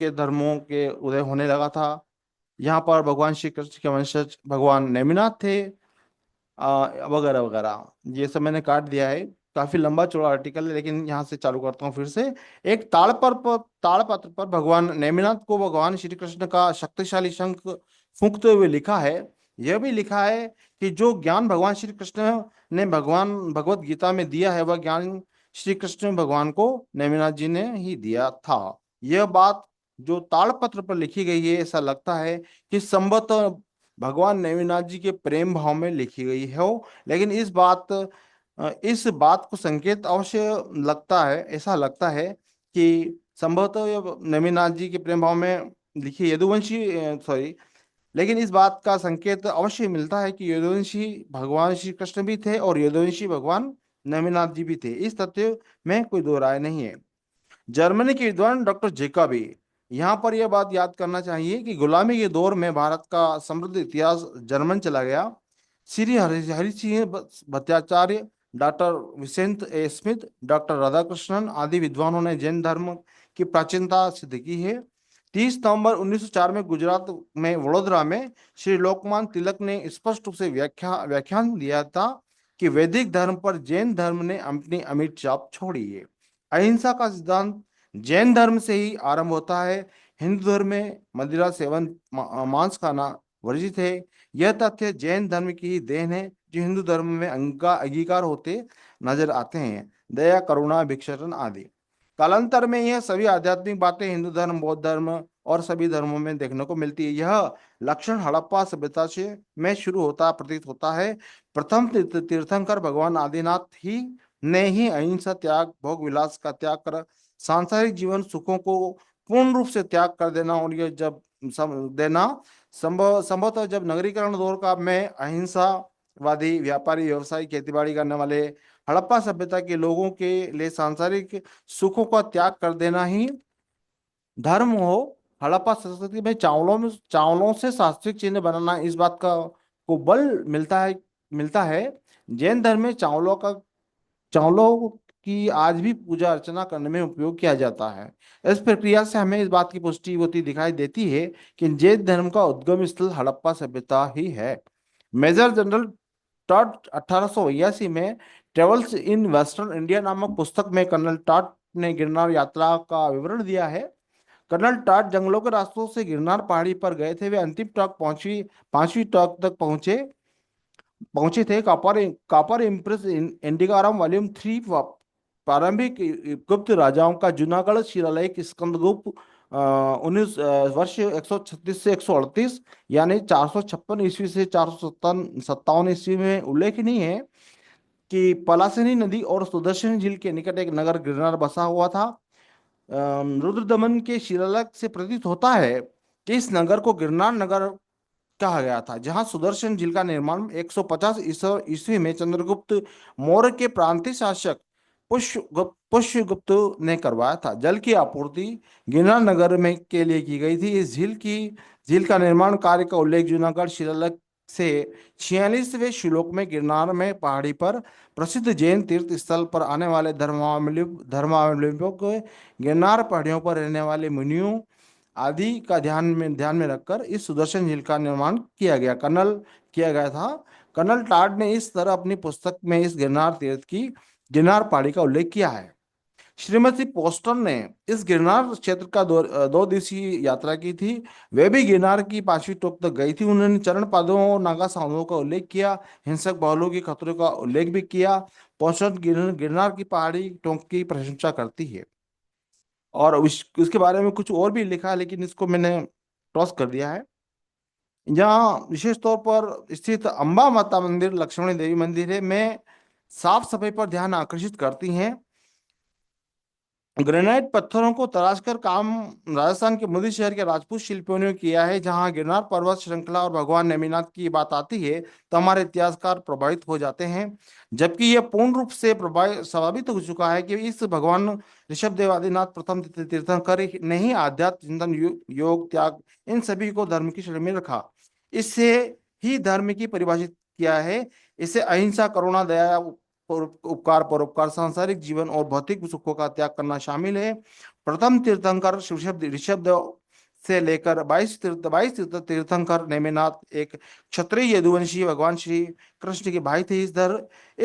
के धर्मों के उदय होने लगा था। यहाँ पर भगवान श्री कृष्ण के वंशज भगवान नेमिनाथ थे, वगैरह वगैरह। ये सब मैंने काट दिया है, काफी लंबा चौड़ा आर्टिकल है, लेकिन यहाँ से चालू करता हूँ फिर से। एक ताड़पत्र पर भगवान नेमिनाथ को भगवान श्री कृष्ण का शक्तिशाली शंख फूंकते हुए लिखा है। यह भी लिखा है कि जो ज्ञान भगवान श्री कृष्ण ने भगवान भगवत गीता में दिया है, वह ज्ञान श्री कृष्ण भगवान को नेमिनाथ जी ने ही दिया था। यह बात जो ताड़पत्र पर लिखी गई है, ऐसा लगता है कि संभवत भगवान नेमिनाथ जी के प्रेम भाव में लिखी गई है हो। लेकिन इस बात को संकेत अवश्य लगता है, ऐसा लगता है कि संभवतः ये नेमिनाथ जी के प्रेम भाव में लिखी यदुवंशी, सॉरी, लेकिन इस बात का संकेत अवश्य मिलता है कि यदुवंशी भगवान श्री कृष्ण भी थे और यदुवंशी भगवान नेमिनाथ जी भी थे। इस तथ्य में कोई दो राय नहीं है। जर्मनी के विद्वान डॉक्टर जेकबी, यहाँ पर यह बात याद करना चाहिए कि गुलामी के दौर में भारत का समृद्ध इतिहास जर्मन चला गया। Shri Hari Hari Singh Bhattacharya, doctor Vicente A Smith, doctor Radhakrishnan आदि विद्वानों ने जैन धर्म की प्राचीनता सिद्ध की है। 30 नवंबर 1904 में गुजरात में वडोदरा में श्री लोकमान्य तिलक ने स्पष्ट रूप से व्याख्यान दिया था कि वैदिक धर्म पर जैन धर्म ने अपनी अमिट छाप छोड़ी है। अहिंसा का सिद्धांत जैन धर्म से ही आरंभ होता है। हिंदू धर्म में मदिरा सेवन, मांस खाना वर्जित है। यह तथ्य जैन धर्म की ही देन है, जो हिंदू धर्म में अंगीकार होते नजर आते हैं। दया, करुणा, भिक्षाटन आदि। कालांतर में यह सभी आध्यात्मिक बातें हिंदू धर्म, बौद्ध धर्म और सभी धर्मों में देखने को मिलती है। यह लक्षण हड़प्पा सभ्यता से में शुरू होता प्रतीत होता है। प्रथम तीर्थंकर भगवान आदिनाथ ही ने ही अहिंसा, त्याग, भोग विलास का त्याग कर सांसारिक जीवन सुखों को पूर्ण रूप से त्याग कर देना, और ये जब देना संभवतः जब नगरीकरण दौर का में अहिंसावादी व्यापारी, व्यवसायी, खेतीबाड़ी करने वाले हड़प्पा सभ्यता के लोगों के लिए सांसारिक सुखों का त्याग कर देना ही धर्म हो। हड़प्पा संस्कृति में चावलों से शास्त्रीय चिन्ह बनाना, इस बात का को बल मिलता है। जैन धर्म में चावलों की आज भी पूजा अर्चना करने में उपयोग किया जाता है। इस प्रक्रिया से हमें इस बात की पुष्टि होती दिखाई देती है कि जैन धर्म का उद्गम स्थल हड़प्पा सभ्यता ही है। मेजर जनरल टॉड 1882 में ट्रेवल्स इन वेस्टर्न इंडिया नामक पुस्तक में कर्नल टॉड ने गिरनार यात्रा का विवरण दिया है। कर्नल टॉड जंगलों के रास्तों से गिरनार पहाड़ी पर गए थे। वे अंतिम टॉक पहुंची 5वीं टॉक तक पहुंचे थे। कॉपर इम्प्रेस इंडिगारम वॉल्यूम 3, प्रारंभिक गुप्त राजाओं का जूनागढ़ शिलालेख स्कंदगुप्त 19 वर्ष 136 से 138, यानी 456 ईस्वी से 457 ईस्वी में उल्लेखनीय है कि पलासनी नदी और सुदर्शन झील के निकट एक नगर गिरनार बसा हुआ था। रुद्रदमन के शिलालेख से प्रतीत होता है कि इस नगर को गिरनार नगर कहा गया था, जहां सुदर्शन झील का निर्माण 150 ईस्वी में चंद्रगुप्त मौर्य के प्रांतीय शासक पुष्यगुप्त ने करवाया था। जल की आपूर्ति गिरनार नगर में के लिए की गई थी। इस झील का निर्माण कार्य का उल्लेख जूनागढ़ शिलालेख से 46वें श्लोक में गिरनार में पहाड़ी पर प्रसिद्ध जैन तीर्थ स्थल पर आने वाले धर्मावलंबियों को गिरनार पहाड़ियों पर रहने वाले मुनियों आदि का ध्यान में रखकर इस सुदर्शन झील का निर्माण किया गया था। कर्नल टाड ने इस तरह अपनी पुस्तक में इस गिरनार तीर्थ की गिरनार पहाड़ी का उल्लेख किया है। श्रीमती पोस्टर ने इस गिरनार क्षेत्र का 2 दिवसीय यात्रा की थी। वे भी गिरनार की 5वीं टोक तक गई थी। उन्होंने चरण पादुओं और नागा साधुओं का उल्लेख किया, हिंसक बाहुलों के खतरे का उल्लेख भी किया। पोस्टर गिरनार की पहाड़ी टोक की प्रशंसा करती है, और उसके बारे में कुछ और भी लिखा है, लेकिन इसको मैंने क्रॉस कर दिया है। यहाँ विशेष तौर पर स्थित अम्बा माता मंदिर, लक्ष्मणी देवी मंदिर है, में साफ सफाई पर ध्यान आकर्षित करती हैं। ग्रेनाइट पत्थरों को तराशकर काम राजस्थान के मोदी शहर के राजपूत शिल्पियों ने किया है। जहां गिरनार पर्वत श्रृंखला और भगवान नेमिनाथ की बात आती है, तो हमारे इतिहासकार प्रभावित हो जाते हैं। जबकि यह पूर्ण रूप से प्रभावित हो चुका है कि इस भगवान ऋषभदेव आदिनाथ प्रथम तीर्थंकर ने ही आध्यात्म, चिंतन, योग, त्याग, इन सभी को धर्म की श्रेणी में रखा। इससे ही धर्म की परिभाषित किया है। इसे अहिंसा, करुणा, दया, उपकार, परोपकार, सांसारिक जीवन और भौतिक सुखों का त्याग करना शामिल है। प्रथम तीर्थंकर ऋषभ ऋषभ देव से लेकर 22 तीर्थंकर नेमिनाथ एक क्षत्रिय यदुवंशी भगवान श्री कृष्ण के भाई थे। इस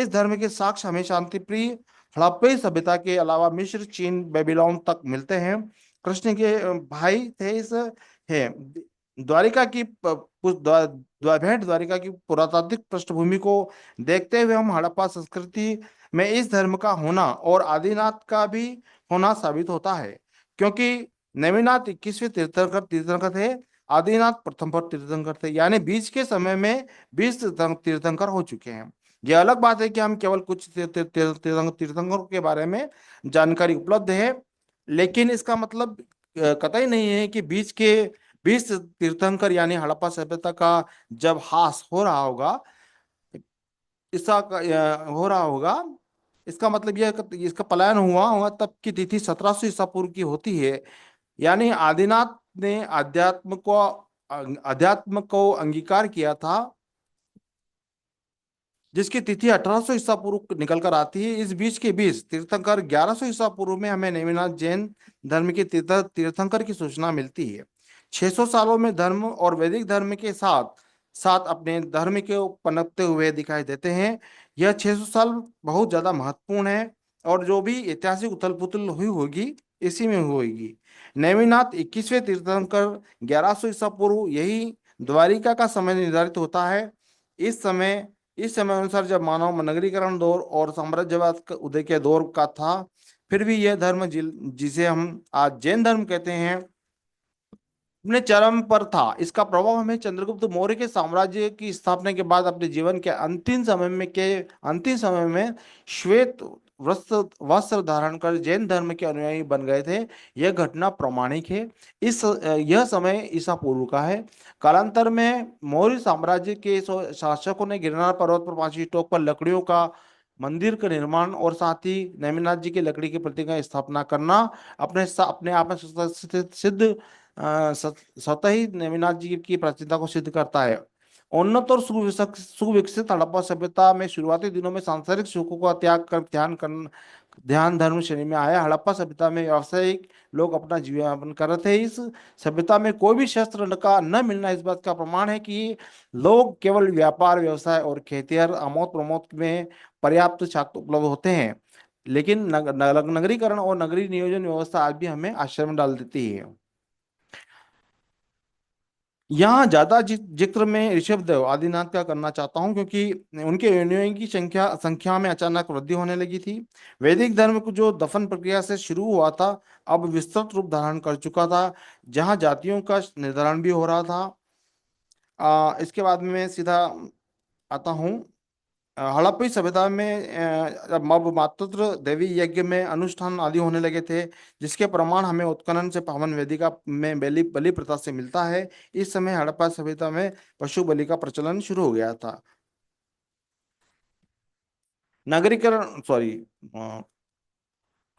धर्म के साक्ष्य हमें शांति प्रिय हड़प्पा सभ्यता के अलावा मिस्र, चीन, बेबीलोन तक मिलते हैं। कृष्ण के भाई थे इस है द्वारिका की भेंट द्वारिका की पुरातात्विक पृष्ठभूमि को देखते हुए हम हड़प्पा संस्कृति में इस धर्म का होना और आदिनाथ का भी होना साबित होता है, क्योंकि नेमिनाथ 21वें तीर्थंकर थे, आदिनाथ प्रथम पर तीर्थंकर थे, यानी बीच के समय में 20 तीर्थंकर हो चुके हैं। यह अलग बात है कि हम केवल कुछ तीर्थंकरों के बारे में जानकारी उपलब्ध है, लेकिन इसका मतलब कतई नहीं है कि बीच के 20 तीर्थंकर यानी हड़प्पा सभ्यता का जब ह्रास हो रहा होगा, हो रहा होगा, इसका मतलब यह इसका पलायन हुआ होगा तब की तिथि 1700 ईसा पूर्व की होती है। यानी आदिनाथ ने अध्यात्म को अंगीकार किया था, जिसकी तिथि 1800 ईसा पूर्व निकल कर आती है। इस बीच के 20 तीर्थंकर 1100 ईसा पूर्व में हमें नेमिनाथ जैन धर्म के तीर्थंकर की सूचना मिलती है। 600 सालों में धर्म और वैदिक धर्म के साथ साथ अपने धर्म के पनपते हुए दिखाई देते हैं। यह 600 साल बहुत ज्यादा महत्वपूर्ण है, और जो भी ऐतिहासिक उथल पुथल हुई होगी इसी में होगी। नेमिनाथ 21वें तीर्थंकर 1100 ईसा पूर्व, यही द्वारिका का समय निर्धारित होता है। इस समय इस समय अनुसार जब मानव नगरीकरण दौर और साम्राज्यवाद का उदय के दौर का था, फिर भी यह धर्म जिसे हम आज जैन धर्म कहते हैं अपने चरम पर था। इसका प्रभाव हमें चंद्रगुप्त मौर्य के साम्राज्य की स्थापना के बाद अपने जीवन के अंतिम समय में श्वेत वस्त्र धारण कर जैन धर्म के अनुयायी बन गए थे। यह घटना प्रमाणिक है। यह समय ईसा पूर्व का है। कालांतर में मौर्य साम्राज्य के शासकों ने गिरनार पर्वत पर 5वीं टोक पर लकड़ियों का मंदिर का निर्माण और साथ ही नेमिनाथ जी की लकड़ी की प्रतिमा की स्थापना करना अपने आप में सिद्ध स्वतः ही नेमिनाथ जी की प्राचीनता को सिद्ध करता है। उन्नत और सुविकसित हड़प्पा सभ्यता में शुरुआती दिनों में सांसारिक सुखों का त्याग कर ध्यान धर्म श्रेणी में आया। हड़प्पा सभ्यता में व्यावसायिक लोग अपना जीवन यापन कर रहे थे। इस सभ्यता में कोई भी शस्त्र का न मिलना इस बात का प्रमाण है कि लोग केवल व्यापार, व्यवसाय और खेतिहर आमोद प्रमोद में पर्याप्त छात्र उपलब्ध होते हैं। लेकिन नगरीकरण और नगरीय नियोजन व्यवस्था आज भी हमें आश्चर्य में डाल देती है। यहाँ ज्यादा जिक्र में ऋषभ देव आदिनाथ का करना चाहता हूँ, क्योंकि उनके अनुयायियों की संख्या में अचानक वृद्धि होने लगी थी। वैदिक धर्म को जो दफन प्रक्रिया से शुरू हुआ था, अब विस्तृत रूप धारण कर चुका था, जहाँ जातियों का निर्धारण भी हो रहा था। इसके बाद में मैं सीधा आता हूँ हड़प्पी सभ्यता में अब मातृ देवी यज्ञ में अनुष्ठान आदि होने लगे थे, जिसके प्रमाण हमें उत्खनन से पावन वेदिका में बलि बलि प्रथा से मिलता है। इस समय हड़प्पा सभ्यता में पशु बलि का प्रचलन शुरू हो गया था। नागरीकरण सॉरी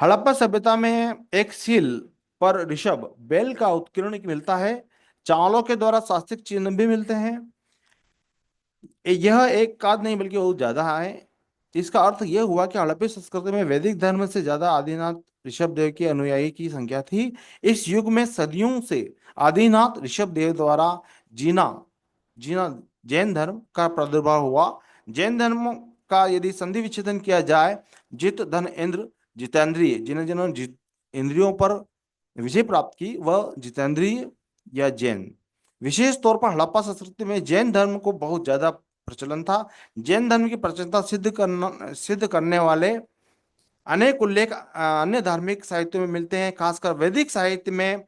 हड़प्पा सभ्यता में एक सील पर ऋषभ बैल का उत्कीर्ण मिलता है। चावलों के द्वारा शास्त्रिक चिन्ह भी मिलते हैं। यह एक काद नहीं बल्कि बहुत ज्यादा है। इसका अर्थ यह हुआ कि हड़प्पी संस्कृति में वैदिक धर्म से ज्यादा आदिनाथ ऋषभ देव के अनुयायी की संख्या थी। इस युग में सदियों से आदिनाथ ऋषभ देव द्वारा जीना जीना जैन धर्म का प्रादुर्भाव हुआ। जैन धर्म का यदि संधि विच्छेदन किया जाए, जित धन इंद्र जितेंद्रिय, जिन्होंने इंद्रियों पर विजय प्राप्त की वह जितेंद्रिय या जैन। विशेष तौर पर हड़प्पा संस्कृति में जैन धर्म को बहुत ज्यादा प्रचलन था। जैन धर्म की प्रचलता सिद्ध करने वाले अनेक उल्लेख अन्य धार्मिक साहित्य में मिलते हैं। खासकर वैदिक साहित्य में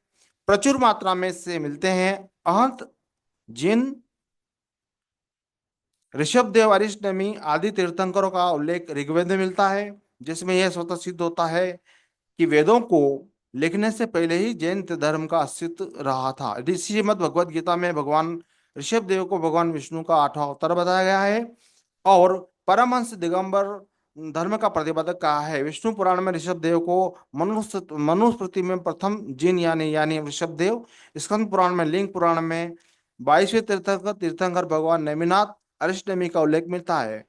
प्रचुर मात्रा में से मिलते हैं। अहंत जिन ऋषभदेव, अरिष्टनेमि आदि तीर्थंकरों का उल्लेख ऋग्वेद में मिलता है, जिसमें यह स्वतः सिद्ध होता है कि वेदों को लिखने से पहले ही जैन धर्म का अस्तित्व रहा था। श्रीमद् भगवद गीता में भगवान ऋषभ देव को भगवान विष्णु का 8वां अवतार बताया गया है और परमहंस दिगंबर धर्म का प्रतिपादक कहा है। विष्णु पुराण में ऋषभ देव को मनुस्मृति में प्रथम जिन यानी ऋषभ देव, स्कंद पुराण में, लिंग पुराण में 22वें तीर्थंकर भगवान नेमिनाथ अरिष्टनेमि का उल्लेख मिलता है।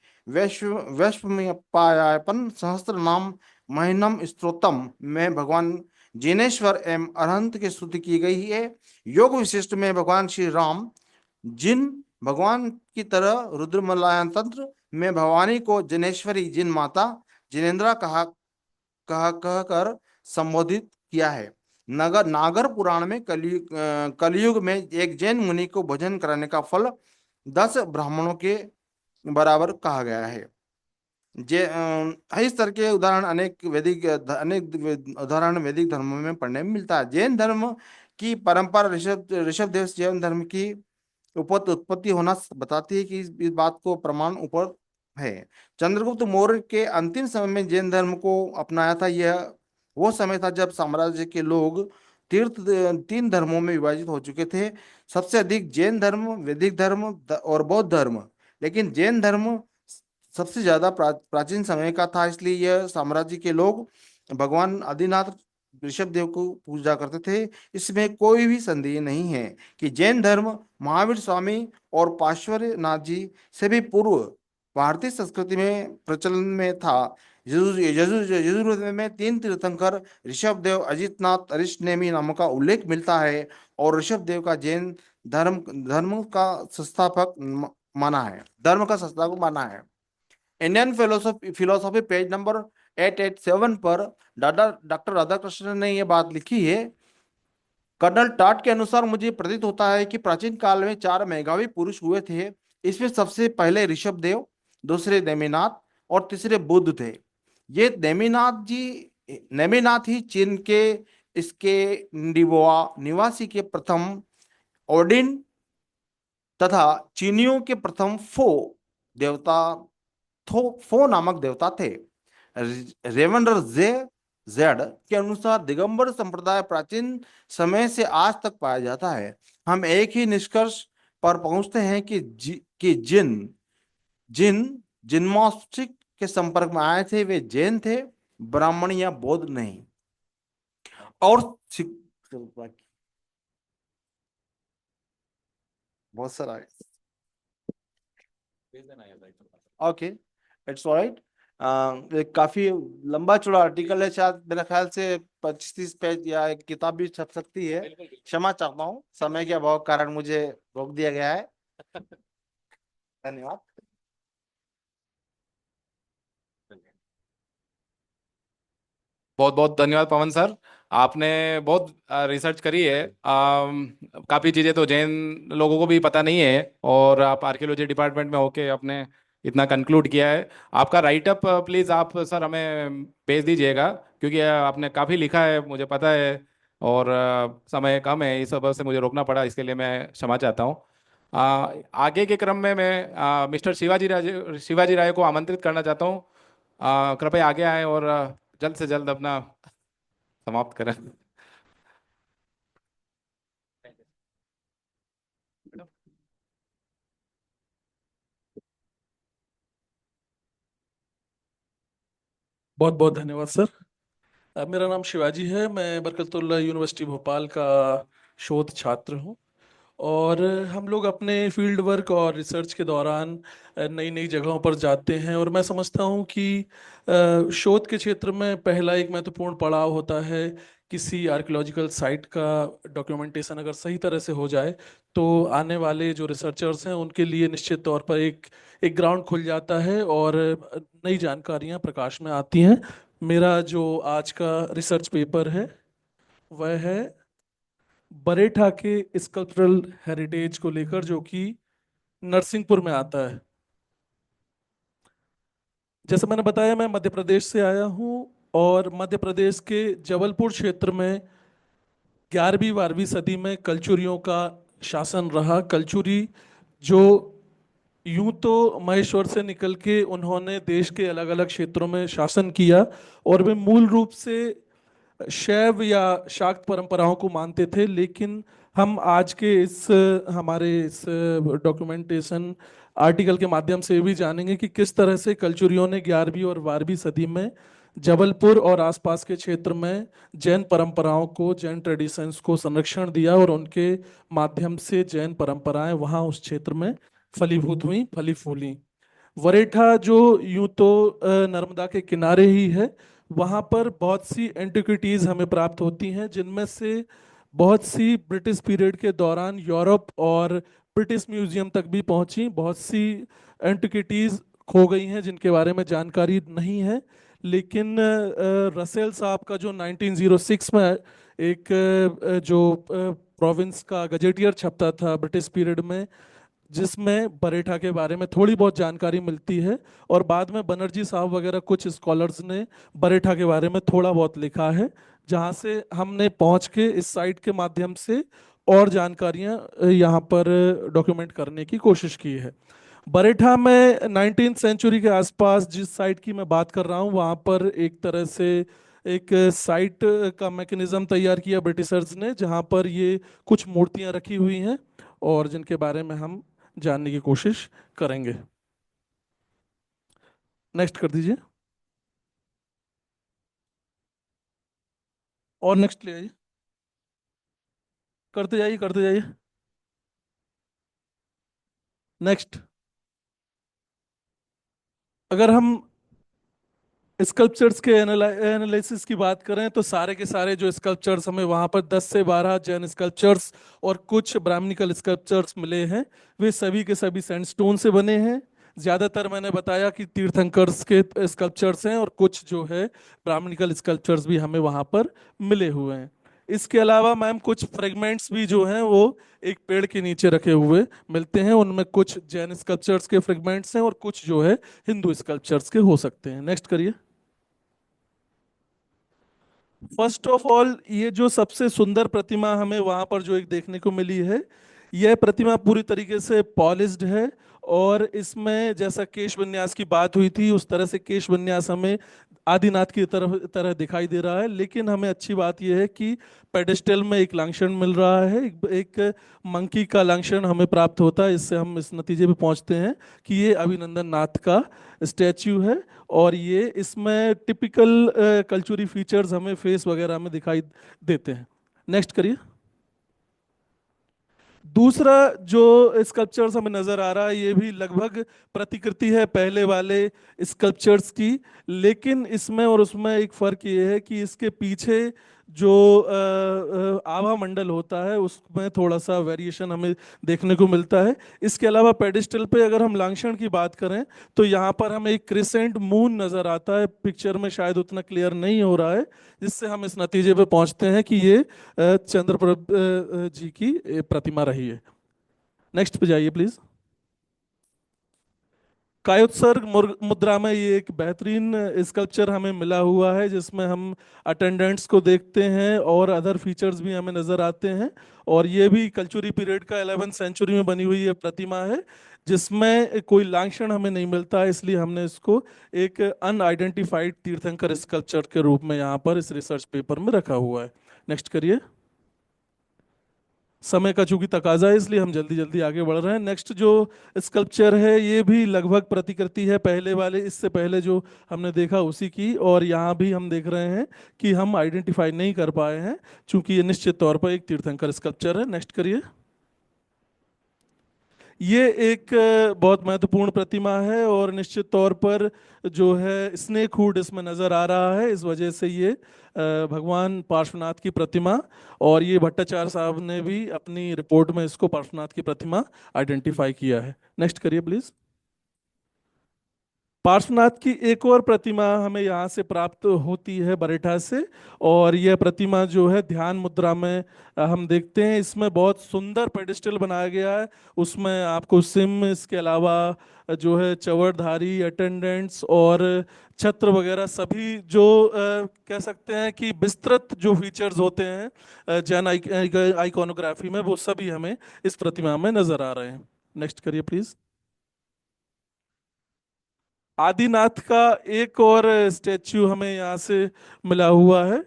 वैश्वपायन सहस्त्र नाम महीनम स्त्रोतम में भगवान जिनेश्वर एवं अरहंत की स्तुति की गई है। योग विशिष्ट में भगवान श्री राम जिन भगवान की तरह रुद्रमलायन तंत्र में भवानी को जिनेश्वरी जिन माता जिनेन्द्रा कहकर संबोधित किया है। नगर नागर पुराण में कलयुग में एक जैन मुनि को भोजन कराने का फल 10 ब्राह्मणों के बराबर कहा गया है। इस तरह के उदाहरण अनेक उदाहरण वैदिक धर्मों में पढ़ने में मिलता है। जैन धर्म की परंपरा ऋषभ देव से जैन धर्म की उत्पत्ति होना बताती है कि इस बात को प्रमाण ऊपर है। चंद्रगुप्त मौर्य के अंतिम समय में जैन धर्म को अपनाया था। यह वो समय था जब साम्राज्य के लोग तीर्थ 3 धर्मों में विभाजित हो चुके थे। सबसे अधिक जैन धर्म, वैदिक धर्म और बौद्ध धर्म, लेकिन जैन धर्म सबसे ज्यादा प्राचीन समय का था। इसलिए यह साम्राज्य के लोग भगवान आदिनाथ ऋषभ देव को पूजा करते थे। इसमें कोई भी संदेह नहीं है कि जैन धर्म महावीर स्वामी और पार्श्वनाथ नाथ जी से भी पूर्व भारतीय संस्कृति में प्रचलन में था। यजुर्वेद में 3 तीर्थंकर ऋषभ देव, अजितनाथ, अरिष्टनेमी नामों का उल्लेख मिलता है और ऋषभ देव का जैन धर्म धर्म का संस्थापक माना है धर्म का संस्थापक माना है। इंडियन फिलोसॉफी पेज नंबर 887 पर डॉक्टर राधाकृष्णन ने यह बात लिखी है। कर्नल टाट के अनुसार मुझे प्रतीत होता है कि प्राचीन काल में 4 मेधावी पुरुष हुए थे। इसमें सबसे पहले ऋषभ देव, दूसरे नेमिनाथ और तीसरे बुद्ध थे। ये नेमिनाथ ही चीन के इसके निबोआ निवासी के प्रथम ओडिन तथा चीनियों के प्रथम देवता फो नामक देवता थे। रेवंडर जेड के अनुसार दिगंबर संप्रदाय प्राचीन समय से आज तक पाया जाता है। हम एक ही निष्कर्ष पर पहुंचते हैं कि जिन जिन जिन्मास्टिक के संपर्क में आए थे वे जैन थे, ब्राह्मण या बौद्ध नहीं। और बहुत सारा है। Okay, it's alright. काफी लंबा चौड़ा आर्टिकल है, शायद मेरे ख्याल से 25-30 पेज या एक किताब भी छप सकती है। क्षमा चाहता हूँ, समय के अभाव के कारण मुझे रोक दिया गया है। धन्यवाद। बहुत बहुत धन्यवाद पवन सर, आपने बहुत रिसर्च करी है। काफ़ी चीज़ें तो जैन लोगों को भी पता नहीं है और आप आर्कियोलॉजी डिपार्टमेंट में होके आपने इतना कंक्लूड किया है। आपका राइटअप प्लीज़ आप सर हमें भेज दीजिएगा, क्योंकि आपने काफ़ी लिखा है मुझे पता है और समय कम है, इस वजह से मुझे रोकना पड़ा, इसके लिए मैं क्षमा चाहता हूँ। आगे के क्रम में मैं मिस्टर शिवाजी राय को आमंत्रित करना चाहता हूँ। कृपया आगे आए और जल्द से जल्द अपना समाप्त करें। बहुत बहुत धन्यवाद सर। मेरा नाम शिवाजी है, मैं बरकतुल्लाह यूनिवर्सिटी भोपाल का शोध छात्र हूँ और हम लोग अपने फील्ड वर्क और रिसर्च के दौरान नई नई जगहों पर जाते हैं और मैं समझता हूँ कि शोध के क्षेत्र में पहला एक महत्वपूर्ण पड़ाव होता है किसी आर्कियोलॉजिकल साइट का डॉक्यूमेंटेशन अगर सही तरह से हो जाए तो आने वाले जो रिसर्चर्स हैं उनके लिए निश्चित तौर पर एक ग्राउंड खुल जाता है और नई जानकारियाँ प्रकाश में आती हैं। मेरा जो आज का रिसर्च पेपर है वह है बरेठा के स्कल्पचरल हेरिटेज को लेकर, जो कि नरसिंहपुर में आता है। जैसे मैंने बताया मैं मध्य प्रदेश से आया हूँ और मध्य प्रदेश के जबलपुर क्षेत्र में 11वीं 12वीं सदी में कलचुरियों का शासन रहा। कलचुरी जो यूं तो महेश्वर से निकल के उन्होंने देश के अलग अलग क्षेत्रों में शासन किया और वे मूल रूप से शैव या शाक्त परंपराओं को मानते थे, लेकिन हम आज के हमारे इस डॉक्यूमेंटेशन आर्टिकल के माध्यम से भी जानेंगे कि किस तरह से कलचुरियों ने 11वीं और 12वीं सदी में जबलपुर और आसपास के क्षेत्र में जैन परंपराओं को, जैन ट्रेडिशंस को संरक्षण दिया और उनके माध्यम से जैन परंपराएं वहाँ उस क्षेत्र में फलीभूत हुई, फली फूली। वरेठा जो यूं तो नर्मदा के किनारे ही है, वहाँ पर बहुत सी एंटिक्विटीज़ हमें प्राप्त होती हैं, जिनमें से बहुत सी ब्रिटिश पीरियड के दौरान यूरोप और ब्रिटिश म्यूजियम तक भी पहुंची। बहुत सी एंटिक्विटीज़ खो गई हैं जिनके बारे में जानकारी नहीं है। लेकिन रसेल साहब का जो 1906 में एक जो प्रोविंस का गजेटियर छपता था ब्रिटिश पीरियड में, जिसमें बरेठा के बारे में थोड़ी बहुत जानकारी मिलती है, और बाद में बनर्जी साहब वगैरह कुछ स्कॉलर्स ने बरेठा के बारे में थोड़ा बहुत लिखा है, जहाँ से हमने पहुँच के इस साइट के माध्यम से और जानकारियाँ यहाँ पर डॉक्यूमेंट करने की कोशिश की है। बरेठा में 19th सेंचुरी के आसपास जिस साइट की मैं बात कर रहा हूँ, वहाँ पर एक तरह से एक साइट का मैकेनिज्म तैयार किया ब्रिटिशर्स ने, जहाँ पर ये कुछ मूर्तियाँ रखी हुई हैं और जिनके बारे में हम जानने की कोशिश करेंगे। नेक्स्ट कर दीजिए, और नेक्स्ट ले आइए, करते जाइए करते जाइए। नेक्स्ट, अगर हम स्कल्पचर्स के एनालिसिस की बात करें, तो सारे के सारे जो स्कल्पचर्स हमें वहाँ पर 10 से 12 जैन स्कल्पचर्स और कुछ ब्राह्मणिकल स्कल्पचर्स मिले हैं। वे सभी के सभी सैंडस्टोन से बने हैं। ज़्यादातर मैंने बताया कि तीर्थंकर्स के स्कल्पचर्स हैं, और कुछ जो है ब्राह्मणिकल स्कल्पचर्स भी हमें वहाँ पर मिले हुए हैं। इसके अलावा मैम कुछ फ्रेगमेंट्स भी जो हैं वो एक पेड़ के नीचे रखे हुए मिलते हैं। उनमें कुछ जैन स्कल्पचर्स के फ्रेगमेंट्स हैं और कुछ जो है हिंदू स्कल्पचर्स के हो सकते हैं। नेक्स्ट करिए। फर्स्ट ऑफ ऑल, ये जो सबसे सुंदर प्रतिमा हमें वहां पर जो एक देखने को मिली है, यह प्रतिमा पूरी तरीके से पॉलिश्ड है, और इसमें जैसा केश विन्यास की बात हुई थी उस तरह से केश विन्यास हमें आदिनाथ की तरह दिखाई दे रहा है। लेकिन हमें अच्छी बात यह है कि पेडेस्टल में एक लांछन मिल रहा है, एक मंकी का लांछन हमें प्राप्त होता है। इससे हम इस नतीजे पे पहुंचते हैं कि ये अभिनंदन नाथ का स्टैच्यू है, और ये इसमें टिपिकल कल्चरल फीचर्स हमें फेस वगैरह में दिखाई देते हैं। नेक्स्ट करिए। दूसरा जो स्कल्पचर्स हमें नजर आ रहा है, ये भी लगभग प्रतिकृति है पहले वाले स्कल्पचर्स की, लेकिन इसमें और उसमें एक फर्क ये है कि इसके पीछे जो आभा मंडल होता है उसमें थोड़ा सा वेरिएशन हमें देखने को मिलता है। इसके अलावा पेडिस्टल पे अगर हम लांछन की बात करें, तो यहाँ पर हमें एक क्रिसेंट मून नजर आता है। पिक्चर में शायद उतना क्लियर नहीं हो रहा है, जिससे हम इस नतीजे पे पहुंचते हैं कि ये चंद्रप्रभ जी की प्रतिमा रही है। नेक्स्ट पे जाइए प्लीज। कायोत्सर्ग मुद्रा में ये एक बेहतरीन स्कल्पचर हमें मिला हुआ है, जिसमें हम अटेंडेंट्स को देखते हैं और अदर फीचर्स भी हमें नजर आते हैं। और ये भी कल्चुरी पीरियड का 11th सेंचुरी में बनी हुई ये प्रतिमा है, जिसमें कोई लांछन हमें नहीं मिलता है, इसलिए हमने इसको एक अनआइडेंटिफाइड तीर्थंकर स्कल्पचर के रूप में यहाँ पर इस रिसर्च पेपर में रखा हुआ है। नेक्स्ट करिए। समय का चूंकि तकाजा है, इसलिए हम जल्दी जल्दी आगे बढ़ रहे हैं। नेक्स्ट जो स्कल्पचर है, ये भी लगभग प्रतिकृति है पहले वाले, इससे पहले जो हमने देखा उसी की, और यहाँ भी हम देख रहे हैं कि हम आइडेंटिफाई नहीं कर पाए हैं, चूंकि ये निश्चित तौर पर एक तीर्थंकर स्कल्पचर है। नेक्स्ट करिए। ये एक बहुत महत्वपूर्ण प्रतिमा है, और निश्चित तौर पर जो है स्नेक हुड इसमें नजर आ रहा है, इस वजह से ये भगवान पार्श्वनाथ की प्रतिमा, और ये भट्टाचार्य साहब ने भी अपनी रिपोर्ट में इसको पार्श्वनाथ की प्रतिमा आइडेंटिफाई किया है। नेक्स्ट करिए प्लीज। पार्श्वनाथ की एक और प्रतिमा हमें यहाँ से प्राप्त होती है बरेठा से, और यह प्रतिमा जो है ध्यान मुद्रा में हम देखते हैं। इसमें बहुत सुंदर पेडिस्टल बनाया गया है, उसमें आपको सिम, इसके अलावा जो है चवरधारी, अटेंडेंट्स और छत्र वगैरह सभी जो कह सकते हैं कि विस्तृत जो फीचर्स होते हैं जैन आइकोनोग्राफी में, वो सभी हमें इस प्रतिमा में नजर आ रहे हैं। नेक्स्ट करिए प्लीज। आदिनाथ का एक और स्टैच्यू हमें यहाँ से मिला हुआ है,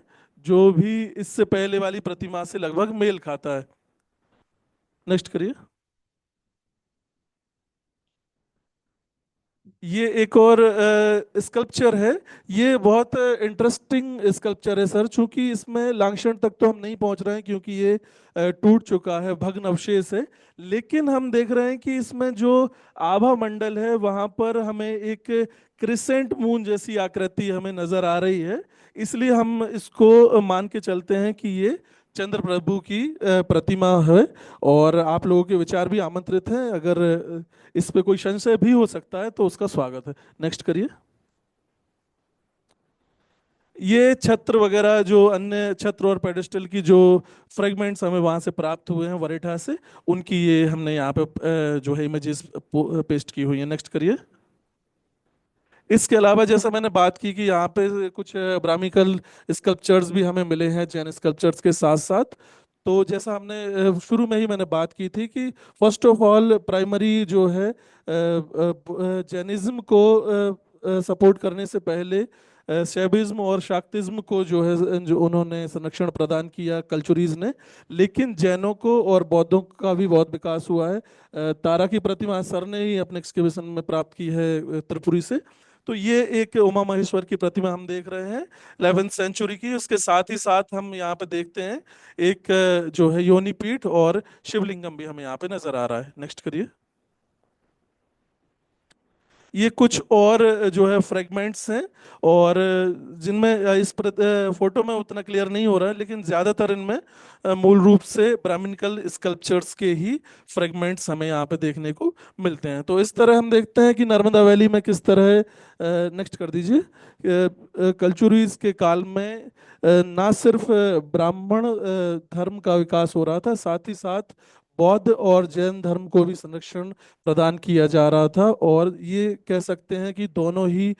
जो भी इससे पहले वाली प्रतिमा से लगभग मेल खाता है। नेक्स्ट करिए। ये एक और स्कल्पचर है। ये बहुत इंटरेस्टिंग स्कल्पचर है सर, चूंकि इसमें लांगशण तक तो हम नहीं पहुंच रहे हैं क्योंकि ये टूट चुका है, भग्न अवशेष है। लेकिन हम देख रहे हैं कि इसमें जो आभा मंडल है वहां पर हमें एक क्रिसेंट मून जैसी आकृति हमें नजर आ रही है। इसलिए हम इसको मान के चलते हैं कि ये चंद्र प्रभु की प्रतिमा है। और आप लोगों के विचार भी आमंत्रित हैं, अगर इस पे कोई संशय भी हो सकता है तो उसका स्वागत है। नेक्स्ट करिए। ये छत्र वगैरह, जो अन्य छत्र और पेडेस्टल की जो फ्रेगमेंट्स हमें वहां से प्राप्त हुए हैं वरेठा से, उनकी ये हमने यहाँ पे जो है इमेजेस पेस्ट की हुई है। नेक्स्ट करिए। इसके अलावा जैसा मैंने बात की कि यहाँ पे कुछ ब्राह्मिकल स्कल्पचर्स भी हमें मिले हैं जैन स्कल्पचर्स के साथ साथ। तो जैसा हमने शुरू में ही मैंने बात की थी कि फर्स्ट ऑफ ऑल प्राइमरी जो है जैनिज्म को सपोर्ट करने से पहले शैविज्म और शाक्तिज्म को जो है जो उन्होंने संरक्षण प्रदान किया कल्चुरीज ने। लेकिन जैनों को और बौद्धों का भी बहुत विकास हुआ है। तारा की प्रतिमा सर ने ही अपने एक्सकेवेशन में प्राप्त की है त्रिपुरी से। तो ये एक उमा महेश्वर की प्रतिमा हम देख रहे हैं 11th सेंचुरी की। उसके साथ ही साथ हम यहाँ पे देखते हैं एक जो है योनि पीठ और शिवलिंगम भी हमें यहाँ पे नजर आ रहा है। नेक्स्ट करिए। ये कुछ और जो है फ्रेगमेंट्स हैं, और जिनमें फोटो में उतना क्लियर नहीं हो रहा है, लेकिन ज़्यादातर इनमें मूल रूप से ब्राह्मणिकल स्कल्पचर्स के ही फ्रेगमेंट्स हमें यहाँ पे देखने को मिलते हैं। तो इस तरह हम देखते हैं कि नर्मदा वैली में किस तरह, नेक्स्ट कर दीजिए, कल्चुरीज के काल में ना सिर्फ ब्राह्मण धर्म का विकास हो रहा था, साथ ही साथ बौद्ध और जैन धर्म को भी संरक्षण प्रदान किया जा रहा था। और ये कह सकते हैं कि दोनों ही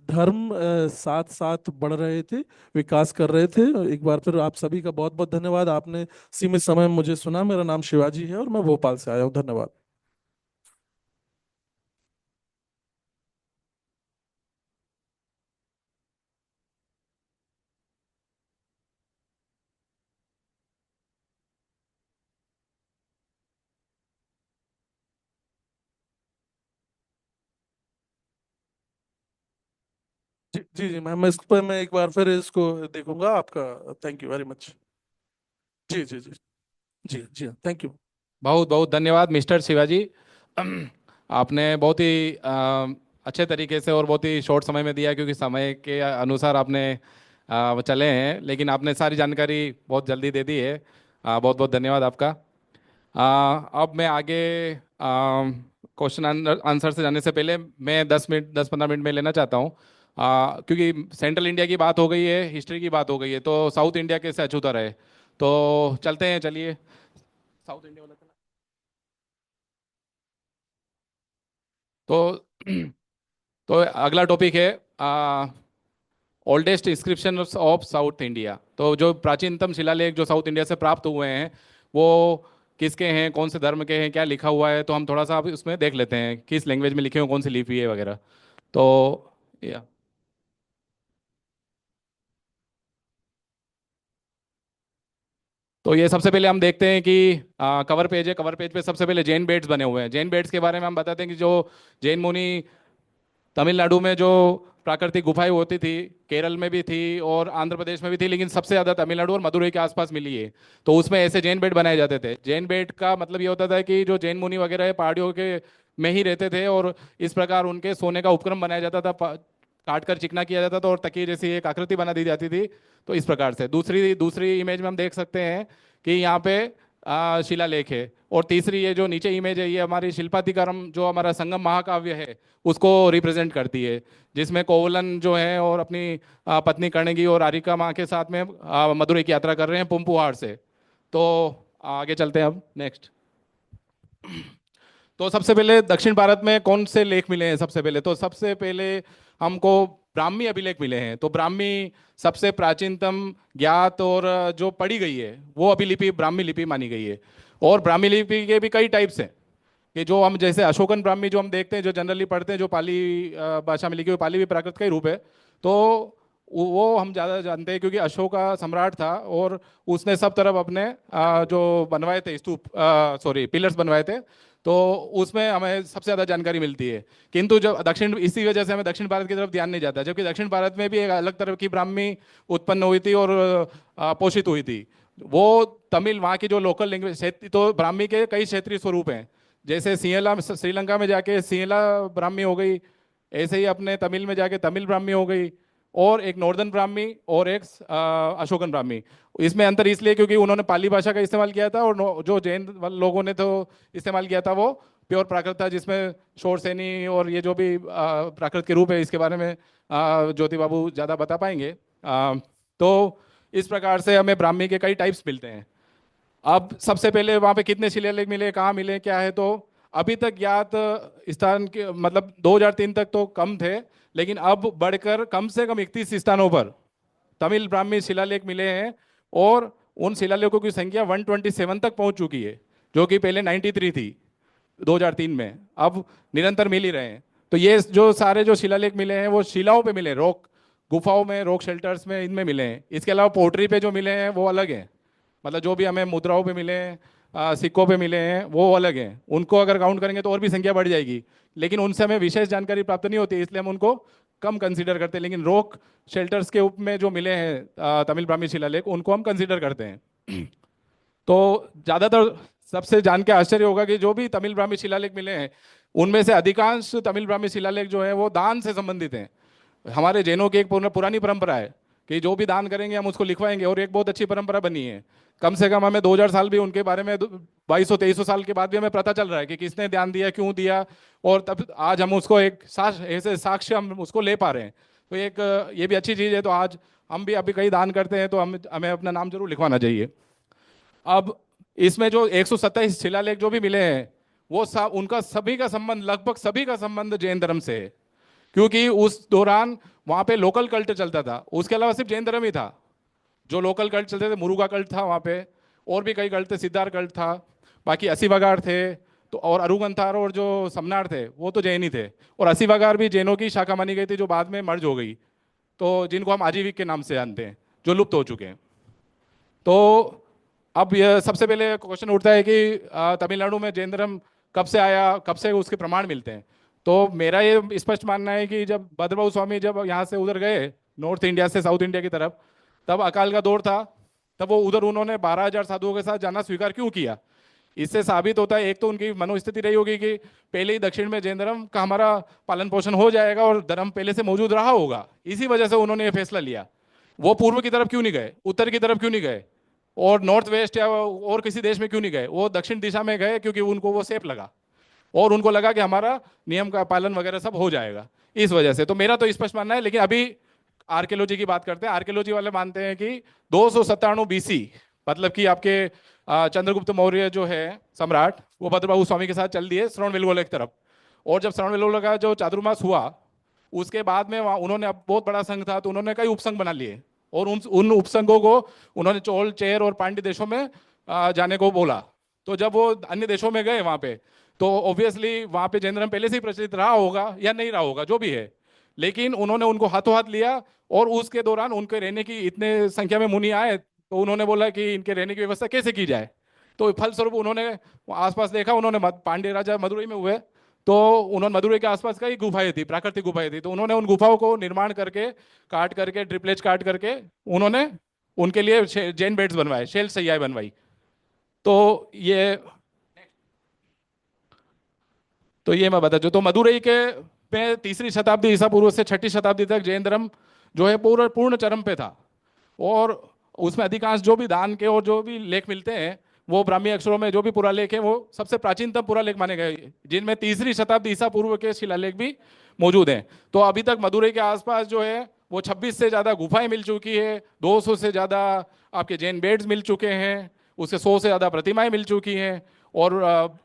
धर्म साथ साथ बढ़ रहे थे, विकास कर रहे थे। एक बार फिर आप सभी का बहुत बहुत धन्यवाद, आपने सीमित समय में मुझे सुना। मेरा नाम शिवाजी है और मैं भोपाल से आया हूँ। धन्यवाद। जी जी जी मैम, इस पर मैं एक बार फिर इसको देखूंगा आपका। Thank you very much. जी जी जी। जी जी, थैंक यू। बहुत बहुत धन्यवाद मिस्टर शिवाजी। आपने बहुत ही अच्छे तरीके से और बहुत ही शॉर्ट समय में दिया, क्योंकि समय के अनुसार आपने वो चले हैं, लेकिन आपने सारी जानकारी बहुत जल्दी दे दी है। बहुत बहुत धन्यवाद आपका। अब मैं आगे क्वेश्चन आंसर से जाने से पहले मैं 10 15 मिनट में लेना चाहता हूँ। क्योंकि सेंट्रल इंडिया की बात हो गई है, हिस्ट्री की बात हो गई है, तो साउथ इंडिया कैसे अछूता रहे। तो चलते हैं, चलिए साउथ इंडिया वाला। तो तो अगला टॉपिक है oldest inscription of south India. तो जो प्राचीनतम शिलालेख जो साउथ इंडिया से प्राप्त हुए हैं, वो किसके हैं, कौन से धर्म के हैं, क्या लिखा हुआ है, तो हम थोड़ा सा अब उसमें देख लेते हैं किस लैंग्वेज में लिखे हुए, कौन सी लिपि है वगैरह। तो या तो ये सबसे पहले हम देखते हैं कि कवर पेज है। कवर पेज पे सबसे पहले जैन बेड्स बने हुए हैं। जैन बेड्स के बारे में हम बताते हैं कि जो जैन मुनि तमिलनाडु में जो प्राकृतिक गुफाएं होती थी, केरल में भी थी और आंध्र प्रदेश में भी थी, लेकिन सबसे ज़्यादा तमिलनाडु और मदुरई के आसपास मिली है। तो उसमें ऐसे जैन बेड बनाए जाते थे। जैन बेड का मतलब ये होता था कि जो जैन मुनि वगैरह है पहाड़ियों के में ही रहते थे, और इस प्रकार उनके सोने का उपक्रम बनाया जाता था, काट कर चिकना किया जाता था और तकिए जैसी एक आकृति बना दी जाती थी। तो इस प्रकार से दूसरी दूसरी इमेज में हम देख सकते हैं कि यहाँ पे शिलालेख है। और तीसरी ये जो नीचे इमेज है, ये हमारी शिल्पाधिकारम जो हमारा संगम महाकाव्य है उसको रिप्रेजेंट करती है, जिसमें कोवलन जो है और अपनी पत्नी कण्णगी और आरिका माँ के साथ में मदुरई की यात्रा कर रहे हैं पुम्पुहार से। तो आगे चलते हैं अब नेक्स्ट। तो सबसे पहले दक्षिण भारत में कौन से लेख मिले हैं? सबसे पहले तो सबसे पहले हमको ब्राह्मी अभिलेख मिले हैं। तो ब्राह्मी सबसे प्राचीनतम ज्ञात और जो पढ़ी गई है वो अभिलिपि ब्राह्मी लिपि मानी गई है। और ब्राह्मी लिपि के भी कई टाइप्स हैं, कि जो हम जैसे अशोकन ब्राह्मी जो हम देखते हैं, जो जनरली पढ़ते हैं, जो पाली भाषा में लिखी हुई, पाली भी प्राकृत का ही रूप है। तो वो हम ज़्यादा जानते हैं क्योंकि अशोक का सम्राट था और उसने सब तरफ अपने जो बनवाए थे स्तूप, सॉरी पिलर्स बनवाए थे, तो उसमें हमें सबसे ज़्यादा जानकारी मिलती है। किंतु जब दक्षिण, इसी वजह से हमें दक्षिण भारत की तरफ ध्यान नहीं जाता, जबकि दक्षिण भारत में भी एक अलग तरह की ब्राह्मी उत्पन्न हुई थी और पोषित हुई थी। वो तमिल, वहाँ की जो लोकल लैंग्वेज, तो ब्राह्मी के कई क्षेत्रीय स्वरूप हैं। जैसे सिंहला, श्रीलंका में जाके सिंहला ब्राह्मी हो गई, ऐसे ही अपने तमिल में जाके तमिल ब्राह्मी हो गई, और एक नॉर्दर्न ब्राह्मी और एक अशोकन ब्राह्मी। इसमें अंतर इसलिए क्योंकि उन्होंने पाली भाषा का इस्तेमाल किया था, और जो जैन लोगों ने तो इस्तेमाल किया था वो प्योर प्राकृत था, जिसमें शोरसेनी और ये जो भी प्राकृत के रूप है, इसके बारे में ज्योति बाबू ज़्यादा बता पाएंगे। तो इस प्रकार से हमें ब्राह्मी के कई टाइप्स मिलते हैं। अब सबसे पहले वहाँ पे कितने शिलालेख मिले, कहाँ मिले, क्या है, तो अभी तक ज्ञात स्थान के मतलब 2003 तक तो कम थे, लेकिन अब बढ़कर कम से कम 31 स्थानों पर तमिल ब्राह्मी शिलालेख मिले हैं, और उन शिलालेखों की संख्या 127 तक पहुंच चुकी है, जो कि पहले 93 थी 2003 में, अब निरंतर मिल ही रहे हैं। तो ये जो सारे जो शिलालेख मिले हैं वो शिलाओं पे मिले, रॉक गुफाओं में, रॉक शेल्टर्स में, इनमें मिले हैं। इसके अलावा पोर्ट्री पे जो मिले हैं वो अलग हैं, मतलब जो भी हमें मुद्राओं पे मिले हैं, सिक्कों पे मिले हैं, वो अलग हैं। उनको अगर काउंट करेंगे तो और भी संख्या बढ़ जाएगी, लेकिन उनसे हमें विशेष जानकारी प्राप्त नहीं होती, इसलिए हम उनको कम कंसीडर करते हैं। लेकिन रॉक शेल्टर्स के रूप में जो मिले हैं तमिल ब्राह्मी शिलालेख, उनको हम कंसीडर करते हैं। तो ज़्यादातर सबसे जान के आश्चर्य होगा कि जो भी तमिल ब्राह्मी शिलालेख मिले हैं, उनमें से अधिकांश तमिल ब्राह्मी शिलालेख जो है वो दान से संबंधित हैं। हमारे जैनों की एक पुरानी परंपरा है कि जो भी दान करेंगे हम उसको लिखवाएंगे, और एक बहुत अच्छी परंपरा बनी है। कम से कम हमें 2000 साल भी उनके बारे में, 2200-2300 साल के बाद भी हमें पता चल रहा है कि किसने दान दिया, क्यों दिया, और तब आज हम उसको एक ऐसे साक्ष्य हम उसको ले पा रहे हैं। तो एक ये भी अच्छी चीज़ है। तो आज हम भी अभी कहीं दान करते हैं तो हमें अपना नाम जरूर लिखवाना चाहिए। अब इसमें जो 127 शिलालेख जो भी मिले हैं, वो सब, उनका सभी का संबंध, लगभग सभी का संबंध जैन धर्म से है, क्योंकि उस दौरान वहाँ पे लोकल कल्ट चलता था। उसके अलावा सिर्फ जैन धर्म ही था जो लोकल कल्ट चलते थे। मुरुगा कल्ट था वहाँ पे, और भी कई कल्ट थे, सिद्धार कल्ट था, बाकी असीवगार थे, तो और अरुगंथार और जो समनार थे वो तो जैन ही थे। और असीवगार भी जैनों की शाखा मानी गई थी, जो बाद में मर्ज हो गई, तो जिनको हम आजीविक के नाम से जानते हैं, जो लुप्त हो चुके हैं। तो अब यह सबसे पहले क्वेश्चन उठता है कि तमिलनाडु में जैन धर्म कब से आया, कब से उसके प्रमाण मिलते हैं। तो मेरा ये स्पष्ट मानना है कि जब भद्रबाहु स्वामी जब यहाँ से उधर गए, नॉर्थ इंडिया से साउथ इंडिया की तरफ, तब अकाल का दौर था, तब वो उधर उन्होंने 12,000 साधुओं के साथ जाना स्वीकार क्यों किया। इससे साबित होता है, एक तो उनकी मनोस्थिति रही होगी कि पहले ही दक्षिण में जैन धर्म का हमारा पालन पोषण हो जाएगा और धर्म पहले से मौजूद रहा होगा, इसी वजह से उन्होंने ये फैसला लिया। वो पूर्व की तरफ क्यों नहीं गए, उत्तर की तरफ क्यों नहीं गए, और नॉर्थ वेस्ट या और किसी देश में क्यों नहीं गए। वो दक्षिण दिशा में गए क्योंकि उनको वो सेफ लगा, और उनको लगा कि हमारा नियम का पालन वगैरह सब हो जाएगा, इस वजह से। तो मेरा तो स्पष्ट मानना है। लेकिन अभी आर्कियोलॉजी की बात करते हैं। आर्कियोलॉजी वाले मानते हैं कि 297 बीसी, मतलब कि आपके चंद्रगुप्त मौर्य जो है सम्राट, वो भद्रबाहु स्वामी के साथ चल दिए श्रवणबेलगोला की तरफ। और जब श्रवणबेलगोला का जो चातुर्मास हुआ, उसके बाद में वहाँ उन्होंने, अब बहुत बड़ा संघ था तो उन्होंने कई उपसंघ बना लिए, और उन उपसंघों को उन्होंने चोल, चेर और पांड्य देशों में जाने को बोला। तो जब वो अन्य देशों में गए वहाँ पे, तो ऑब्वियसली वहाँ पे जैन धर्म पहले से ही प्रचलित रहा होगा या नहीं रहा होगा, जो भी है, लेकिन उन्होंने उनको हाथों हाथ लिया। और उसके दौरान उनके रहने की, इतने संख्या में मुनि आए, तो उन्होंने बोला कि इनके रहने की व्यवस्था कैसे की जाए। तो फलस्वरूप उन्होंने आसपास देखा, उन्होंने पांड्य राजा मदुरई में हुए, तो उन्होंने मदुरई के आसपास कई गुफाएं थी, प्राकृतिक गुफाएं थी, तो उन्होंने उन गुफाओं को निर्माण करके, काट करके, ट्रिपलेज काट करके, उन्होंने उनके लिए जैन बेड्स बनवाए, शेल सैयाएं बनवाई। तो ये मैं बता दूं, तो मदुरई के में 3री शताब्दी ईसा पूर्व से 6ठी शताब्दी तक जैन धर्म जो है पूर्ण पूर्ण चरम पे था। और उसमें अधिकांश जो भी दान के और जो भी लेख मिलते हैं, वो ब्राह्मी अक्षरों में जो भी पुरालेख है, वो सबसे प्राचीनतम पुरालेख माने गए, जिनमें 3री शताब्दी ईसा पूर्व के शिलालेख भी मौजूद हैं। तो अभी तक मदुरई के आसपास जो है वो 26 से ज़्यादा गुफाएं मिल चुकी है, 200 से ज़्यादा आपके जैन बेड्स मिल चुके हैं, उससे 100 से ज़्यादा प्रतिमाएं मिल चुकी हैं, और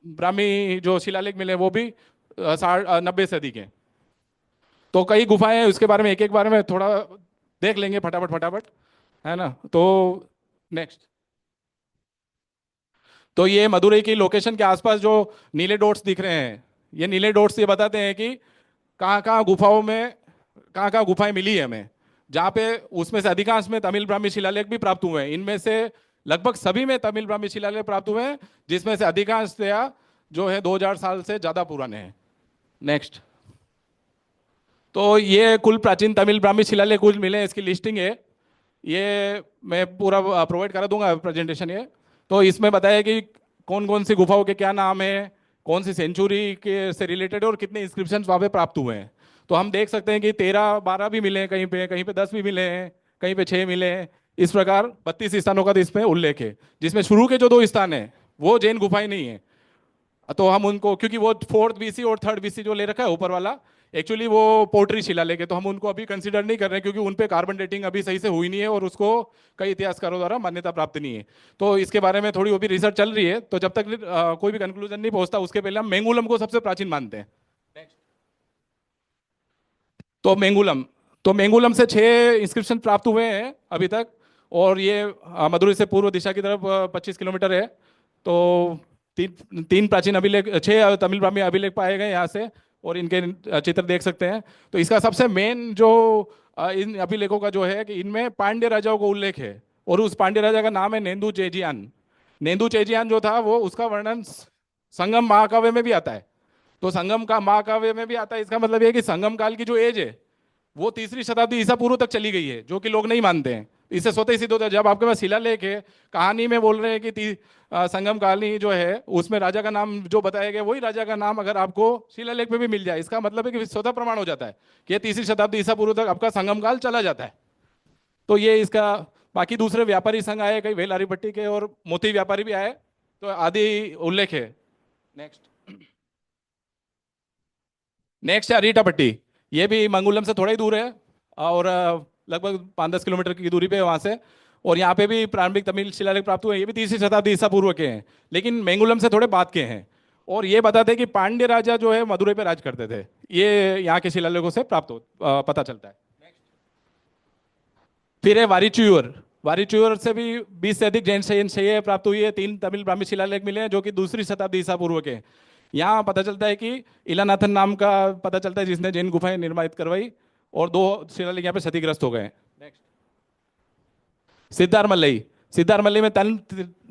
ब्राह्मी जो शिलालेख मिले वो भी 90 से अधिक हैं। तो कई गुफाएं हैं, उसके बारे में एक एक बारे में थोड़ा देख लेंगे फटाफट फटाफट, है ना। तो नेक्स्ट, तो ये मदुरई की लोकेशन के आसपास जो नीले डॉट्स दिख रहे हैं, ये नीले डॉट्स ये बताते हैं कि कहाँ कहाँ गुफाओं में, कहाँ कहाँ गुफाएं मिली है हमें। जहाँ पे उसमें से अधिकांश में तमिल ब्राह्मी शिलालेख भी प्राप्त हुए हैं। इनमें से लगभग सभी में तमिल ब्राह्मी शिलालेख प्राप्त हुए हैं, जिसमें से अधिकांश जो है 2000 साल से ज्यादा पुराने हैं। नेक्स्ट। तो ये कुल प्राचीन तमिल ब्राह्मी शिलालेख कुल मिले, इसकी लिस्टिंग है, ये मैं पूरा प्रोवाइड करा दूंगा प्रेजेंटेशन ये। तो इसमें बताया कि कौन कौन सी गुफाओं के क्या नाम है, कौन सी सेंचुरी के से रिलेटेड है और कितने इंस्क्रिप्शन वहाँ पे प्राप्त हुए हैं। तो हम देख सकते हैं कि 13-12 भी मिले हैं, कहीं पे 10 भी मिले हैं, कहीं पे 6 मिले हैं। इस प्रकार 32 स्थानों का तो इसमें उल्लेख है, जिसमें शुरू के जो 2 स्थान है वो जैन गुफाएं नहीं है। तो हम उनको, क्योंकि वो 4th BC और 3rd BC जो ले रखा है ऊपर वाला, एक्चुअली वो पोर्ट्री शिलालेख है, तो हम उनको अभी कंसीडर नहीं कर रहे हैं, क्योंकि उन पे कार्बन डेटिंग अभी सही से हुई नहीं है और उसको कई इतिहासकारों द्वारा मान्यता प्राप्त नहीं है। तो इसके बारे में थोड़ी वो भी रिसर्च चल रही है, तो जब तक कोई भी कंक्लूजन नहीं पहुंचता उसके पहले हम मेंगुलम को सबसे प्राचीन मानते हैं। तो मेंगुलम से 6 इंस्क्रिप्शन प्राप्त हुए हैं अभी तक, और ये मदुरई से पूर्व दिशा की तरफ 25 किलोमीटर है। तो तीन प्राचीन अभिलेख, 6 तमिल ब्राह्मी अभिलेख पाए गए यहाँ से, और इनके चित्र देख सकते हैं। तो इसका सबसे मेन जो इन अभिलेखों का जो है कि इनमें पांड्य राजाओं को उल्लेख है, और उस पांड्य राजा का नाम है नेंदू चेजियान। नेंदू चेजियान जो था वो, उसका वर्णन संगम महाकाव्य में भी आता है। तो संगम का महाकाव्य में भी आता है, इसका मतलब ये है कि संगम काल की जो एज है वो 3री शताब्दी ईसा पूर्व तक चली गई है, जो कि लोग नहीं मानते हैं। इससे स्वतः ही सिद्ध होता है, जब आपके पास शिलालेख है, कहानी में बोल रहे हैं कि संगम काली जो है उसमें राजा का नाम जो बताया गया वही राजा का नाम अगर आपको शिलालेख में भी मिल जाए, इसका मतलब है कि स्वतः प्रमाण हो जाता है कि ये 3री शताब्दी ईसा पूर्व तक आपका संगम काल चला जाता है। तो ये इसका, बाकी दूसरे व्यापारी संघ आए, कई वेलारीपट्टी के और मोती व्यापारी भी आए, तो आदि उल्लेख है। नेक्स्ट है अरीटापट्टी। ये भी मंगुलम से थोड़ा ही दूर है, और लगभग 5-10 किलोमीटर की दूरी पे है वहाँ से। और यहाँ पे भी प्रारंभिक तमिल शिलालेख प्राप्त हुए हैं, ये भी 3री शताब्दी ईसा पूर्व के हैं, लेकिन मेंगुलम से थोड़े बाद के हैं। और ये बताते हैं कि पांड्य राजा जो है मदुरई पे राज करते थे, ये यहाँ के शिलालेखों से पता चलता है। फिर है वारीचूर। वारीचूर से भी 20 से अधिक जैन शैय्या प्राप्त हुई है। 3 तमिल ब्राह्मी शिलालेख मिले हैं जो कि 2री शताब्दी ईसा पूर्व के हैं। यहाँ पता चलता है कि इलानाथन नाम का पता चलता है जिसने जैन गुफाएं निर्मित करवाई, और 2 शिलालेख यहाँ पे क्षतिग्रस्त हो गए। सिद्धारमल्लई। सिद्धारमल्लई में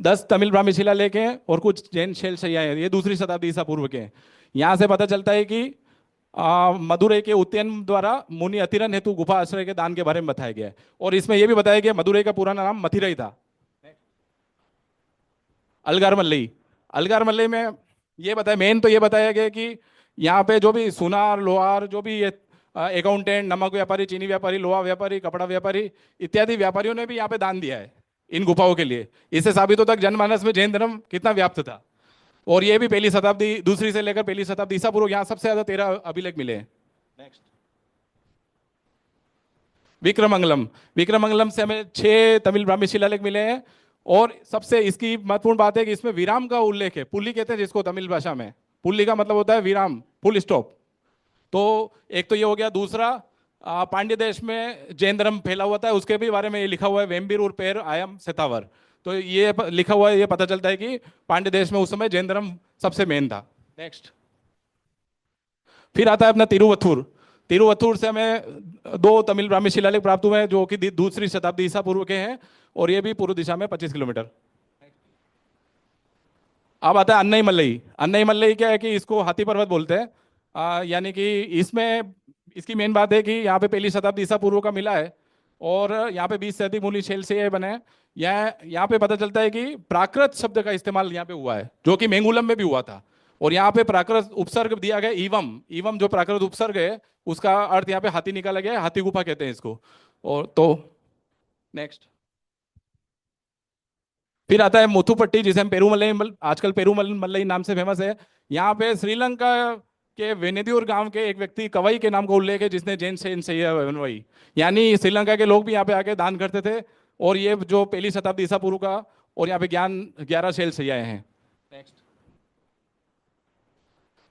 10 तमिल ब्राह्मी शिलालेख हैं और कुछ जैन शैल शैय्याएं हैं, ये 2री शताब्दी ईसा पूर्व के हैं। यहाँ से पता चलता है कि मदुरई के उत्यन द्वारा मुनि अतिरन हेतु गुफा आश्रय के दान के बारे में बताया गया है, और इसमें यह भी बताया गया मदुरई का पुराना नाम मथिरई था। अलगारमल्लई। अलगारमल्लई में ये बताया, मेन तो ये बताया गया कि यहाँ पे जो भी सुनार, लोहार, जो भी अकाउंटेंट, नमक व्यापारी, चीनी व्यापारी, लोहा व्यापारी, कपड़ा व्यापारी इत्यादि व्यापारियों ने भी यहाँ पे दान दिया है इन गुफाओं के लिए। इससे साबित होता है जनमानस में जैन धर्म कितना व्याप्त था। और ये भी 1ली शताब्दी, 2री से लेकर 1ली शताब्दी ईसा पूर्व, यहाँ सबसे ज्यादा 13 अभिलेख मिले हैं। नेक्स्ट। विक्रमंगलम। विक्रमंगलम से हमें 6 तमिल ब्राह्मी शिलालेख मिले हैं, और सबसे इसकी महत्वपूर्ण बात है कि इसमें विराम का उल्लेख है। पुल्ली कहते हैं जिसको तमिल भाषा में, पुल्ली का मतलब होता है विराम, फुल स्टॉप। तो एक तो ये हो गया। दूसरा, पांड्य देश में जैन धर्म फैला हुआ था, उसके भी बारे में ये लिखा हुआ है, वेम्बीर और पेर आयम सेतावर। तो ये लिखा हुआ है, ये पता चलता है कि पांड्य देश में उस समय जैन धर्म सबसे मेन था। नेक्स्ट। फिर आता है अपना तिरुवथुर। तिरुवथुर से हमें 2 तमिल ब्राह्मी शिलालेख प्राप्त हुए हैं जो कि 2री शताब्दी ईसा पूर्व के हैं, और ये भी पूर्व दिशा में 25 किलोमीटर। अब आता है अन्नईमलई। अन्नईमलई क्या है कि इसको हाथी पर्वत बोलते हैं, यानी कि इसमें इसकी मेन बात है कि यहाँ पे 1ली शताब्दी ईसा पूर्व का मिला है, और यहाँ पे 20 से अधिक मूल शैल से बने हैं। यहाँ पे पता चलता है कि प्राकृत शब्द का इस्तेमाल यहाँ पे हुआ है, जो कि मेंगुलम में भी हुआ था। और यहाँ पे प्राकृत उपसर्ग दिया गया इवम। इवम जो प्राकृत उपसर्ग है उसका अर्थ यहाँ पे हाथी निकाला गया है, हाथी गुफा कहते हैं इसको। और तो नेक्स्ट। फिर आता है मुथुपट्टी, जिसे हम पेरूमलई, आजकल पेरूमलई नाम से फेमस है। यहाँ पे श्रीलंका के वेनेदियोर गांव के एक व्यक्ति कवई के नाम का उल्लेख है जिसने जैन शैय्या बनवाई, यानी श्रीलंका के लोग भी यहाँ पे आके दान करते थे। और ये जो 1ली शताब्दी ईसा पूर्व का, और यहाँ पे 11 शैल शैय्याएं हैं। नेक्स्ट।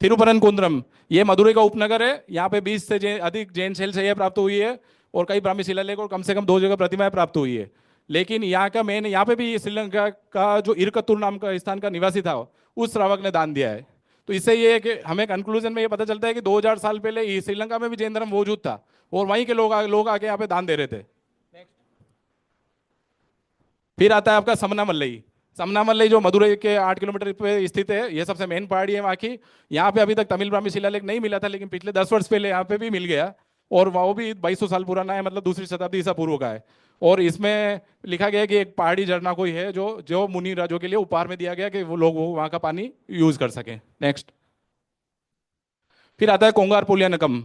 तिरुपरनकुंद्रम, ये मदुरई का उपनगर है। यहाँ पे 20 से अधिक जैन शैल शैय्या प्राप्त हुई है, और कई ब्राह्मी शिलालेख और कम से कम 2 जगह प्रतिमाएं प्राप्त हुई है। लेकिन यहाँ का मेन, यहाँ पे भी श्रीलंका का जो इरकत्तूर नाम का स्थान का निवासी था, उस श्रावक ने दान दिया है। तो इससे ये है कि हमें कंक्लूजन में ये पता चलता है कि 2000 साल पहले ये श्रीलंका में भी जैन धर्म मौजूद था और वहीं के लोग आके यहाँ पे दान दे रहे थे। फिर आता है आपका समना मल्लई। समना मल्लई जो मदुरई के 8 किलोमीटर पे स्थित है, ये सबसे मेन पहाड़ी है वहाँ की। यहाँ पे अभी तक तमिल ब्राह्मी शिलालेख नहीं मिला था, लेकिन पिछले 10 वर्ष पहले यहाँ पे भी मिल गया। और वो भी 2200 साल पुराना है, मतलब दूसरी शताब्दी ईसा पूर्व का है। और इसमें लिखा गया है कि एक पहाड़ी झरना कोई है जो जो मुनि राजों के लिए उपहार में दिया गया कि वो लोग वो वहाँ का पानी यूज कर सकें। नेक्स्ट। फिर आता है कोंगार पुलिया नकम।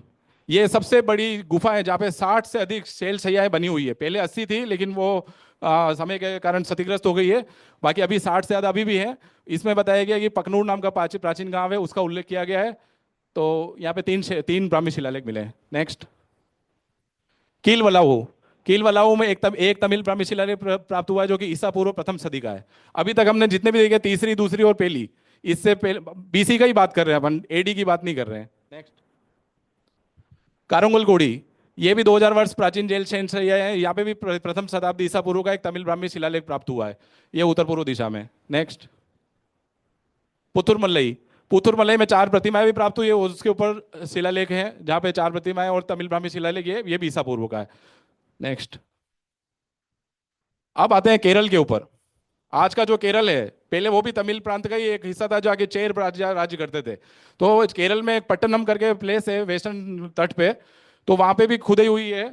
ये सबसे बड़ी गुफा है जहाँ पे 60 से अधिक शैल शैयाएं बनी हुई है। पहले 80 थी, लेकिन वो समय के कारण क्षतिग्रस्त हो गई है। बाकी अभी 60 से ज़्यादा अभी भी है। इसमें बताया गया कि पकनूर नाम का प्राचीन गांव है, उसका उल्लेख किया गया है। तो यहाँ पे तीन ब्राह्मी शिलालेख मिले हैं। नेक्स्ट। कील वलाऊ। कील वलाऊ में एक तमिल ब्राह्मी शिलालेख प्राप्त हुआ है जो कि ईसा पूर्व प्रथम सदी का है। अभी तक हमने जितने भी देखे, तीसरी, दूसरी और पहली, इससे पहले बीसी का ही बात कर रहे हैं अपन, एडी की बात नहीं कर रहे हैं। नेक्स्ट। कारंगुल कोडी। ये भी 2000 वर्ष प्राचीन जेल शहनशाही है। यहाँ पे भी प्रथम शताब्दी ईसा पूर्व का एक तमिल ब्राह्मी शिलालेख प्राप्त हुआ है। ये उत्तर पूर्व दिशा में। नेक्स्ट। पुथुरमलई। पुथुरमलई में 4 प्रतिमाएं भी प्राप्त हुई है, उसके ऊपर शिलालेख है जहाँ पे 4 प्रतिमाएं और तमिल ब्राह्मी शिलालेख, ये भी ईसा पूर्व का है। नेक्स्ट। अब आते हैं केरल के ऊपर। आज का जो केरल है, पहले वो भी तमिल प्रांत का ही एक हिस्सा था, जो आगे चेर राज्य करते थे। तो केरल में एक पट्टनम करके प्लेस है वेस्टर्न तट पे, तो वहां पे भी खुदाई हुई है।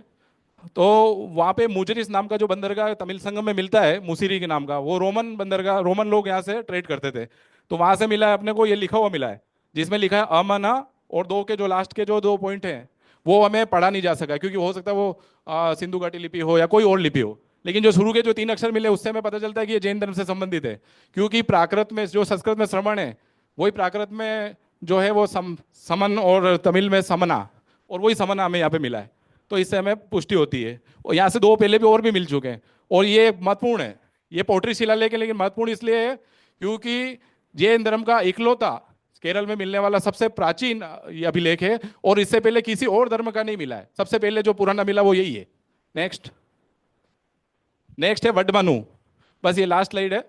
तो वहां पे मुजरिस नाम का जो बंदरगाह तमिल संगम में मिलता है, मुसिरी के नाम का, वो रोमन बंदरगाह, रोमन लोग यहाँ से ट्रेड करते थे। तो वहां से मिला है अपने को, ये लिखा हुआ मिला है, जिसमें लिखा है अमना, और दो के जो लास्ट के जो 2 पॉइंट हैं वो हमें पढ़ा नहीं जा सका, क्योंकि हो सकता है वो सिंधु घाटी लिपि हो या कोई और लिपि हो। लेकिन जो शुरू के जो 3 अक्षर मिले, उससे हमें पता चलता है कि ये जैन धर्म से संबंधित है। क्योंकि प्राकृत में जो संस्कृत में श्रवण है, वही प्राकृत में जो है वो समन, और तमिल में समना, और वही समना हमें यहाँ पे मिला है। तो इससे हमें पुष्टि होती है। और यहाँ से 2 पहले भी और भी मिल चुके हैं। और ये महत्वपूर्ण है, ये पोट्री शिलालेख है, लेकिन महत्वपूर्ण इसलिए है क्योंकि जैन धर्म का इकलौता केरल में मिलने वाला सबसे प्राचीन ये अभिलेख है, और इससे पहले किसी और धर्म का नहीं मिला है। सबसे पहले जो पुराना मिला वो यही है। नेक्स्ट। नेक्स्ट है वडमानु। बस ये लास्ट स्लाइड है।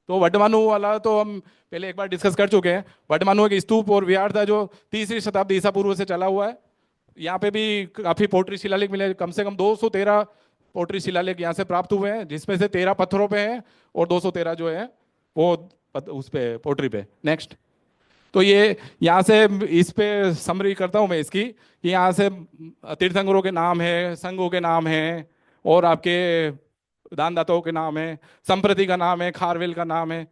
तो वडमानु वाला तो हम पहले एक बार डिस्कस कर चुके हैं। वडमानु एक स्तूप और विहार था जो 3री शताब्दी ईसा पूर्व से चला हुआ है। यहाँ पे भी काफी पोट्री शिलालेख मिले, कम से कम 213 पोट्री शिलालेख यहाँ से प्राप्त हुए हैं, जिसमें से 13 पत्थरों पे हैं और 213 जो है वो उस पे पोट्री पे। नेक्स्ट। तो ये यहाँ से इस पे समरी करता हूँ मैं इसकी, कि यहाँ से तीर्थंकरों के नाम है, संघों के नाम है, और आपके दानदाताओं के नाम है, संप्रति का नाम है, खारवेल का नाम है,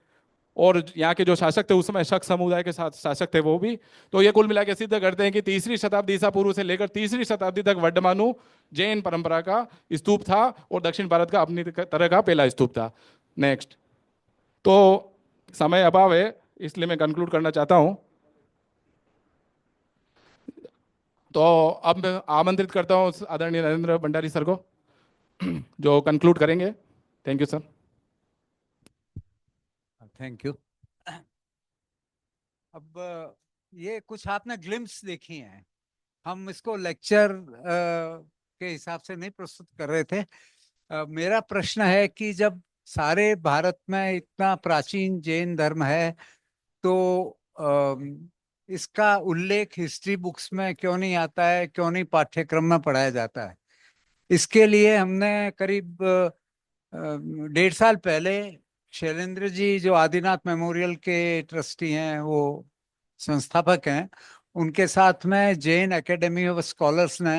और यहाँ के जो शासक थे उस समय शक समुदाय के साथ शासक थे वो भी। तो ये कुल मिला के सिद्ध करते हैं कि 3री शताब्दी ईसा पूर्व से लेकर 3री शताब्दी तक वडमानु जैन परंपरा का स्तूप था, और दक्षिण भारत का अपनी तरह का पहला स्तूप था। नेक्स्ट। तो समय अभाव है, इसलिए मैं कंक्लूड करना चाहता हूं। तो अब मैं आमंत्रित करता हूं आदरणीय नरेंद्र भंडारी सर को, जो कंक्लूड करेंगे। Thank you sir. Thank you. अब ये कुछ आपने ग्लिम्स देखी हैं, हम इसको लेक्चर के हिसाब से नहीं प्रस्तुत कर रहे थे। मेरा प्रश्न है कि जब सारे भारत में इतना प्राचीन जैन धर्म है, तो इसका उल्लेख हिस्ट्री बुक्स में क्यों नहीं आता है, क्यों नहीं पाठ्यक्रम में पढ़ाया जाता है? इसके लिए हमने करीब 1.5 साल पहले शैलेंद्र जी, जो आदिनाथ मेमोरियल के ट्रस्टी हैं, वो संस्थापक हैं, उनके साथ में जैन एकेडमी ऑफ स्कॉलर्स ने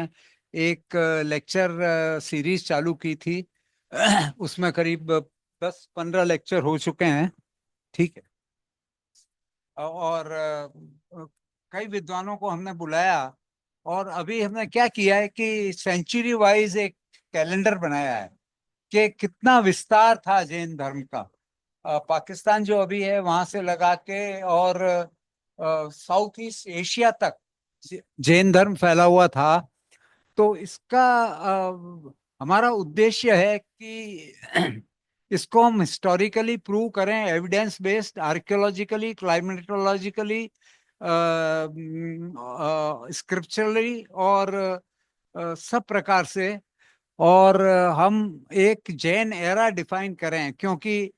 एक लेक्चर सीरीज चालू की थी। उसमें करीब 10-15 लेक्चर हो चुके हैं, ठीक है। और कई विद्वानों को हमने बुलाया, और अभी हमने क्या किया है कि सेंचुरी वाइज एक कैलेंडर बनाया है कि कितना विस्तार था जैन धर्म का। पाकिस्तान जो अभी है वहां से लगा के और साउथ ईस्ट एशिया तक जैन धर्म फैला हुआ था। तो इसका हमारा उद्देश्य है कि इसको हम हिस्टोरिकली प्रूव करें, एविडेंस बेस्ड, आर्कियोलॉजिकली, क्लाइमेटोलॉजिकली, स्क्रिप्चरली, और सब प्रकार से। और हम एक जैन एरा डिफाइन करें, क्योंकि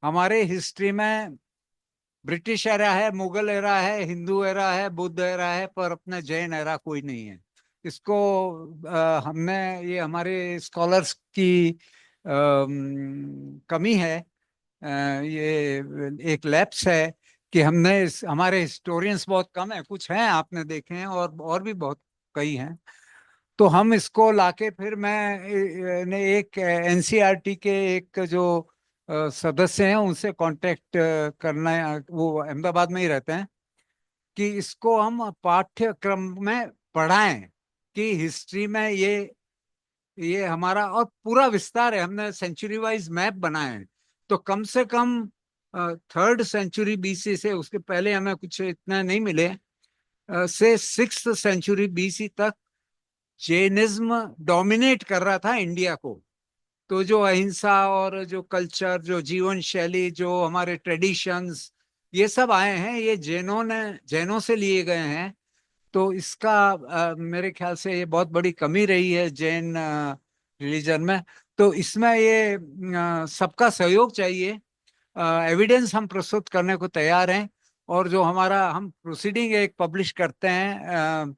हमारे हिस्ट्री में ब्रिटिश एरा है, मुगल एरा है, हिंदू एरा है, बुद्ध एरा है, पर अपना जैन एरा कोई नहीं है। इसको हमने, ये हमारे स्कॉलर्स की कमी है, ये एक लैप्स है कि हमने हमारे हिस्टोरियंस बहुत कम है, कुछ हैं आपने देखे हैं और भी बहुत कई हैं। तो हम इसको लाके फिर ने एक एनसीईआरटी के एक जो सदस्य हैं उनसे कांटेक्ट करना है, वो अहमदाबाद में ही रहते हैं, कि इसको हम पाठ्यक्रम में पढ़ाएं कि हिस्ट्री में ये हमारा और पूरा विस्तार है, हमने सेंचुरी वाइज मैप बनाए हैं। तो कम से कम 3rd सेंचुरी बीसी से, उसके पहले हमें कुछ इतना नहीं मिले, से 6th सेंचुरी बीसी तक जैनिज्म डोमिनेट कर रहा था इंडिया को। तो जो अहिंसा और जो कल्चर, जो जीवन शैली, जो हमारे ट्रेडिशंस, ये सब आए हैं, ये जैनों से लिए गए हैं। तो इसका मेरे ख्याल से ये बहुत बड़ी कमी रही है जैन रिलीजन में। तो इसमें ये सबका सहयोग चाहिए। एविडेंस हम प्रस्तुत करने को तैयार हैं, और जो हमारा हम प्रोसीडिंग एक पब्लिश करते हैं,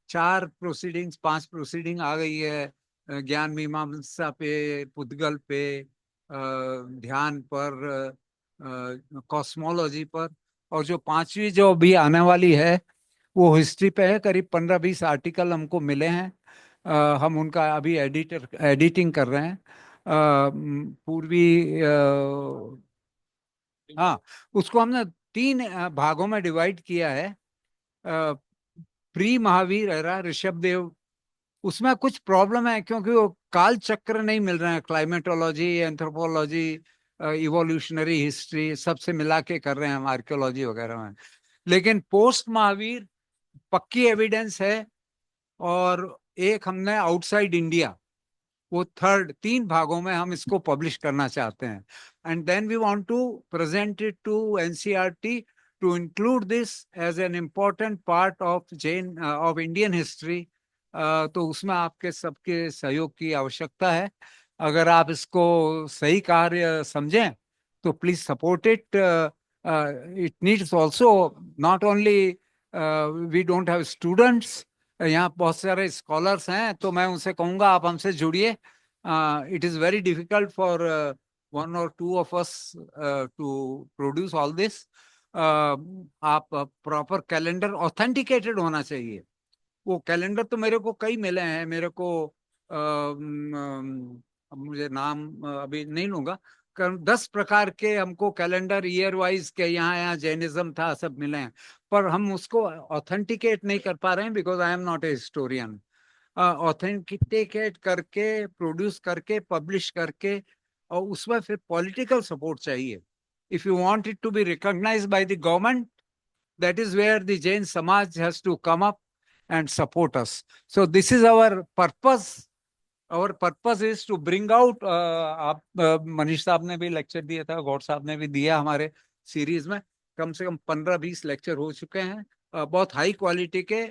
4 प्रोसीडिंग्स 5 प्रोसीडिंग आ गई है, ज्ञान मीमांसा पे, पुद्गल पे, ध्यान पर, कॉस्मोलॉजी पर, और जो 5वीं जो अभी आने वाली है वो हिस्ट्री पे है। करीब 15-20 आर्टिकल हमको मिले हैं, हम उनका अभी एडिटिंग कर रहे हैं। पूर्वी हाँ, उसको हमने 3 भागों में डिवाइड किया है। प्री महावीर एरा, ऋषभदेव, उसमें कुछ प्रॉब्लम है क्योंकि वो काल चक्र नहीं मिल रहे हैं, क्लाइमेटोलॉजी, एंथ्रोपोलॉजी, इवोल्यूशनरी हिस्ट्री सबसे मिला के कर रहे हैं हम आर्कियोलॉजी वगैरह में। लेकिन पोस्ट महावीर पक्की एविडेंस है। और एक हमने आउटसाइड इंडिया, वो 3 भागों में हम इसको पब्लिश करना चाहते हैं। And then we want to present it to NCERT to include this as an important part of Indian history. तो उसमें आपके सबके सहयोग की आवश्यकता है। अगर आप इसको सही कार्य समझें तो please support it. It needs also, not only we don't have students, यहाँ बहुत सारे स्कॉलर्स हैं, तो मैं उनसे कहूँगा आप हमसे जुड़िए। It is very difficult for 1 or 2 of us to produce all this. आप प्रॉपर कैलेंडर ऑथेंटिकेटेड होना चाहिए। वो कैलेंडर तो मेरे को कई मिले हैं, मेरे को अब मुझे नाम अभी नहीं लूंगा, 10 प्रकार के हमको कैलेंडर ईयर वाइज के यहाँ यहाँ जैनिज्म था सब मिले हैं, पर हम उसको ऑथेंटिकेट नहीं कर पा रहे हैं because I am not a historian. Authenticate करके, प्रोड्यूस करके, पब्लिश करके, और उसमें फिर पॉलिटिकल सपोर्ट चाहिए। If you want it to be recognised by the government, that is where the Jain Samaj has to come up and support us. So this is our purpose. Our purpose is to bring out, आप मनीष साहब ने भी lecture दिया था, गौड़ साहब ने भी दिया हमारे सीरीज में, कम से कम 15-20 लेक्चर हो चुके हैं, बहुत हाई क्वालिटी के,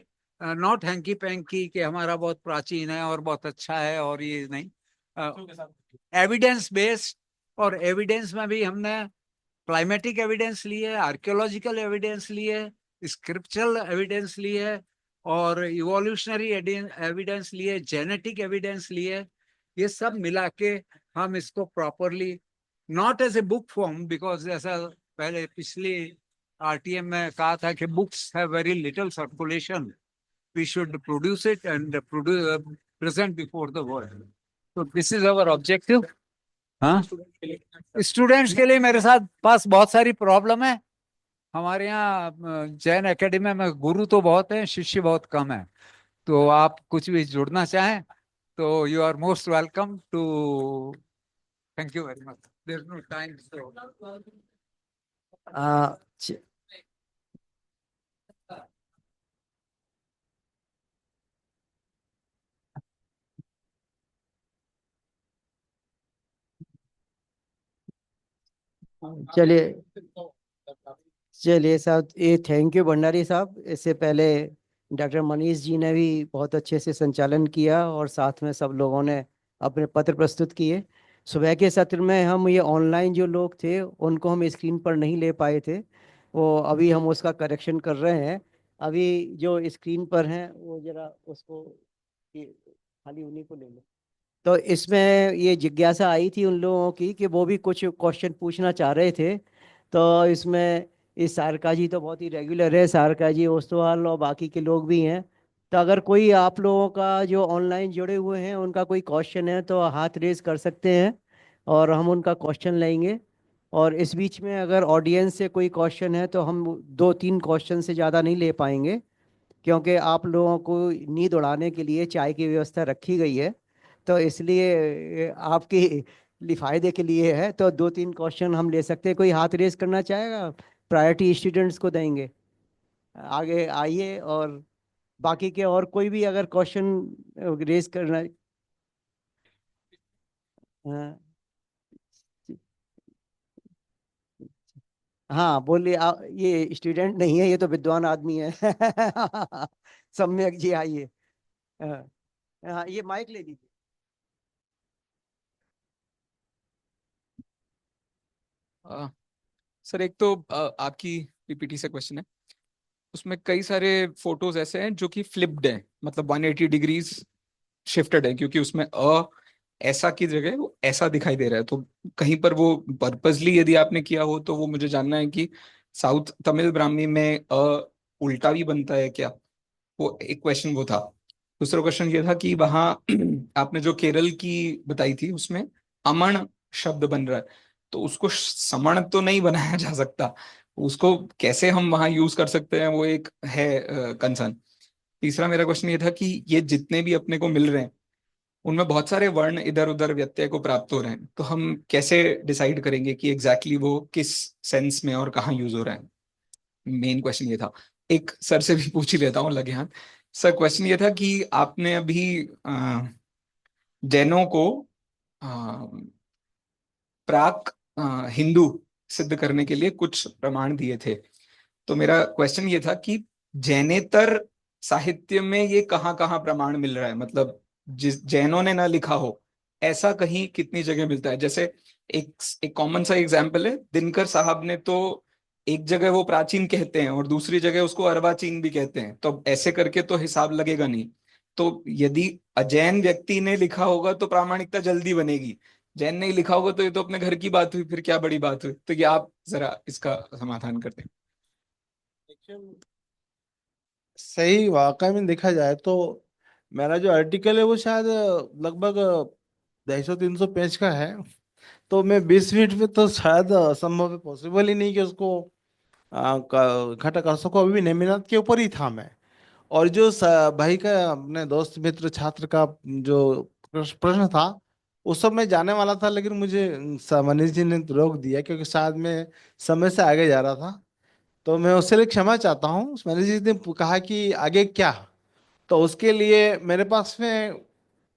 नॉट हैंकी पैंकी कि हमारा बहुत प्राचीन है और बहुत अच्छा है, और ये नहीं, एविडेंस बेस्ड। और एविडेंस में भी हमने क्लाइमेटिक एविडेंस लिए, आर्कियोलॉजिकल एविडेंस लिए, स्क्रिप्चरल एविडेंस लिए, और इवोल्यूशनरी एविडेंस लिए, जेनेटिक एविडेंस लिए। ये सब मिला के हम इसको properly, not as a book form, because ऐसा पहले पिछली आरटीएम में कहा था कि books have very little circulation, we should produce it and present before the world. तो दिस इज अवर ऑब्जेक्टिव। हाँ, स्टूडेंट्स के लिए मेरे साथ पास बहुत सारी प्रॉब्लम है। हमारे यहाँ जैन एकेडमी में गुरु तो बहुत हैं, शिष्य बहुत कम है। तो आप कुछ भी जुड़ना चाहें तो you are most welcome to. Thank you very much. There is no time. चलिए चलिए साहब, ये थैंक यू भंडारी साहब। इससे पहले डॉक्टर मनीष जी ने भी बहुत अच्छे से संचालन किया और साथ में सब लोगों ने अपने पत्र प्रस्तुत किए। सुबह के सत्र में हम ये ऑनलाइन जो लोग थे उनको हम स्क्रीन पर नहीं ले पाए थे, वो अभी हम उसका करेक्शन कर रहे हैं। अभी जो स्क्रीन पर हैं वो जरा उसको खाली उन्हीं को ले लो। तो इसमें ये जिज्ञासा आई थी उन लोगों की कि वो भी कुछ क्वेश्चन पूछना चाह रहे थे। तो इसमें इस सारका जी तो बहुत ही रेगुलर है, सारका जी, ओस्तवाल और बाकी के लोग भी हैं। तो अगर कोई आप लोगों का जो ऑनलाइन जुड़े हुए हैं उनका कोई क्वेश्चन है तो हाथ रेज कर सकते हैं और हम उनका क्वेश्चन लेंगे। और इस बीच में अगर ऑडियंस से कोई क्वेश्चन है तो हम 2-3 क्वेश्चन से ज़्यादा नहीं ले पाएंगे, क्योंकि आप लोगों को नींद उड़ाने के लिए चाय की व्यवस्था रखी गई है। तो इसलिए आपके लिए फायदे के लिए है, तो 2-3 क्वेश्चन हम ले सकते हैं। कोई हाथ रेस करना चाहेगा? प्रायोरिटी स्टूडेंट्स को देंगे। आगे आइए। और बाकी के और कोई भी अगर क्वेश्चन रेस करना। हाँ, हाँ बोलिए। ये स्टूडेंट नहीं है, ये तो विद्वान आदमी है। सम्यक जी आइए। हाँ, हाँ, ये माइक ले लीजिए। सर एक तो आपकी पीपीटी से क्वेश्चन है, उसमें कई सारे फोटोज ऐसे हैं जो कि फ्लिप्ड हैं, मतलब 180 डिग्रीज शिफ्टेड है, क्योंकि उसमें ऐसा की जगह वो ऐसा दिखाई दे रहा है। तो कहीं पर वो पर्पसली यदि आपने किया हो तो वो मुझे जानना है कि साउथ तमिल ब्राह्मी में उल्टा भी बनता है क्या? वो एक क्वेश्चन वो था। दूसरा क्वेश्चन ये था कि वहाँ आपने जो केरल की बताई थी उसमें अमन शब्द बन रहा है, तो उसको समण तो नहीं बनाया जा सकता, उसको कैसे हम वहां यूज कर सकते हैं, वो एक है कंसर्न। तीसरा मेरा क्वेश्चन ये था कि ये जितने भी अपने को मिल रहे हैं उनमें बहुत सारे वर्ण इधर उधर व्यत्यय को प्राप्त हो रहे हैं, तो हम कैसे डिसाइड करेंगे कि एग्जैक्टली वो किस सेंस में और कहाँ यूज हो रहा है? मेन क्वेश्चन ये था। एक सर से भी पूछ ही लेता हूँ लगे हाथ। सर क्वेश्चन ये था कि आपने अभी जैनों को प्राक हिंदू सिद्ध करने के लिए कुछ प्रमाण दिए थे। तो मेरा क्वेश्चन ये था कि जैनेतर साहित्य में ये कहाँ कहाँ प्रमाण मिल रहा है, मतलब जिस जैनों ने ना लिखा हो ऐसा कहीं कितनी जगह मिलता है? जैसे एक एक कॉमन सा एग्जाम्पल है, दिनकर साहब ने तो एक जगह वो प्राचीन कहते हैं और दूसरी जगह उसको अर्वाचीन भी कहते हैं, तो ऐसे करके तो हिसाब लगेगा नहीं। तो यदि अजैन व्यक्ति ने लिखा होगा तो प्रामाणिकता जल्दी बनेगी, जैन ने लिखा होगा तो ये तो अपने घर की बात हुई, फिर क्या बड़ी बात हुई? तो ये आप जरा इसका समाधान कर दें। सही वाकई में देखा जाए तो मेरा जो आर्टिकल है वो शायद लगभग 250-300 पेज का है। तो मैं 20 मिनट में तो शायद असंभव है, पॉसिबल ही नहीं कि उसको इकट्ठा कर सकूं। अभी भी नेमिनाथ के ऊपर ही था मैं। और जो भाई का अपने दोस्त मित्र छात्र का जो प्रश्न था उस सब मैं जाने वाला था, लेकिन मुझे मनीष जी ने रोक दिया क्योंकि शायद मैं समय से आगे जा रहा था। तो मैं उसके लिए क्षमा चाहता हूँ। मनीष जी ने कहा कि आगे क्या, तो उसके लिए मेरे पास में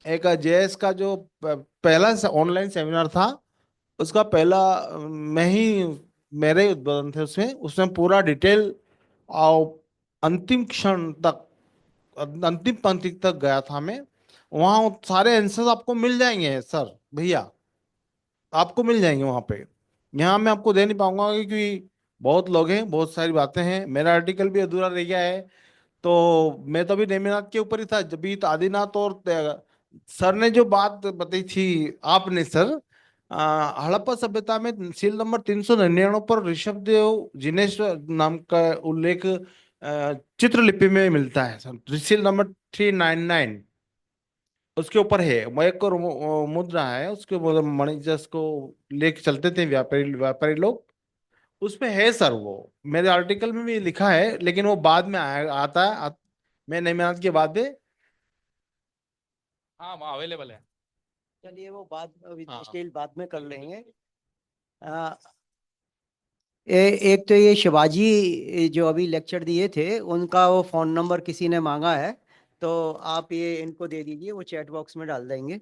एक जेएस का जो पहला ऑनलाइन सेमिनार था उसका पहला मैं ही, मेरे ही उद्बोधन थे उसमें। उसमें पूरा डिटेल और अंतिम क्षण तक, अंतिम पंक्ति तक गया था मैं। वहाँ सारे आंसर्स आपको मिल जाएंगे सर भैया, आपको मिल जाएंगे वहाँ पे। यहाँ मैं आपको दे नहीं पाऊंगा क्योंकि बहुत लोग हैं, बहुत सारी बातें हैं, मेरा आर्टिकल भी अधूरा रह गया है। तो मैं तो अभी नेमिनाथ के ऊपर ही था जब भी, तो आदिनाथ और सर ने जो बात बताई थी आपने सर, हड़प्पा सभ्यता में सील नंबर 399 पर ऋषभदेव जिनेश नाम का उल्लेख चित्रलिपि में मिलता है सर। सील नंबर 399 उसके ऊपर है, मयक और मुद्रा है उसके ऊपर, मणि जस को लेके चलते थे व्यापारी व्यापारी लोग। उसमें है सर, वो मेरे आर्टिकल में भी लिखा है, लेकिन वो बाद में आता है। मैं नहीं मेहनत के बाद में। हाँ वहाँ अवेलेबल है। चलिए वो बात अभी हाँ डिटेल बाद में कर लेंगे। आ, एक तो ये शिवाजी जो अभी लेक्चर दिए थे उनका वो फोन नंबर किसी ने मांगा है, तो आप ये इनको दे दीजिए, वो चैट बॉक्स में डाल देंगे।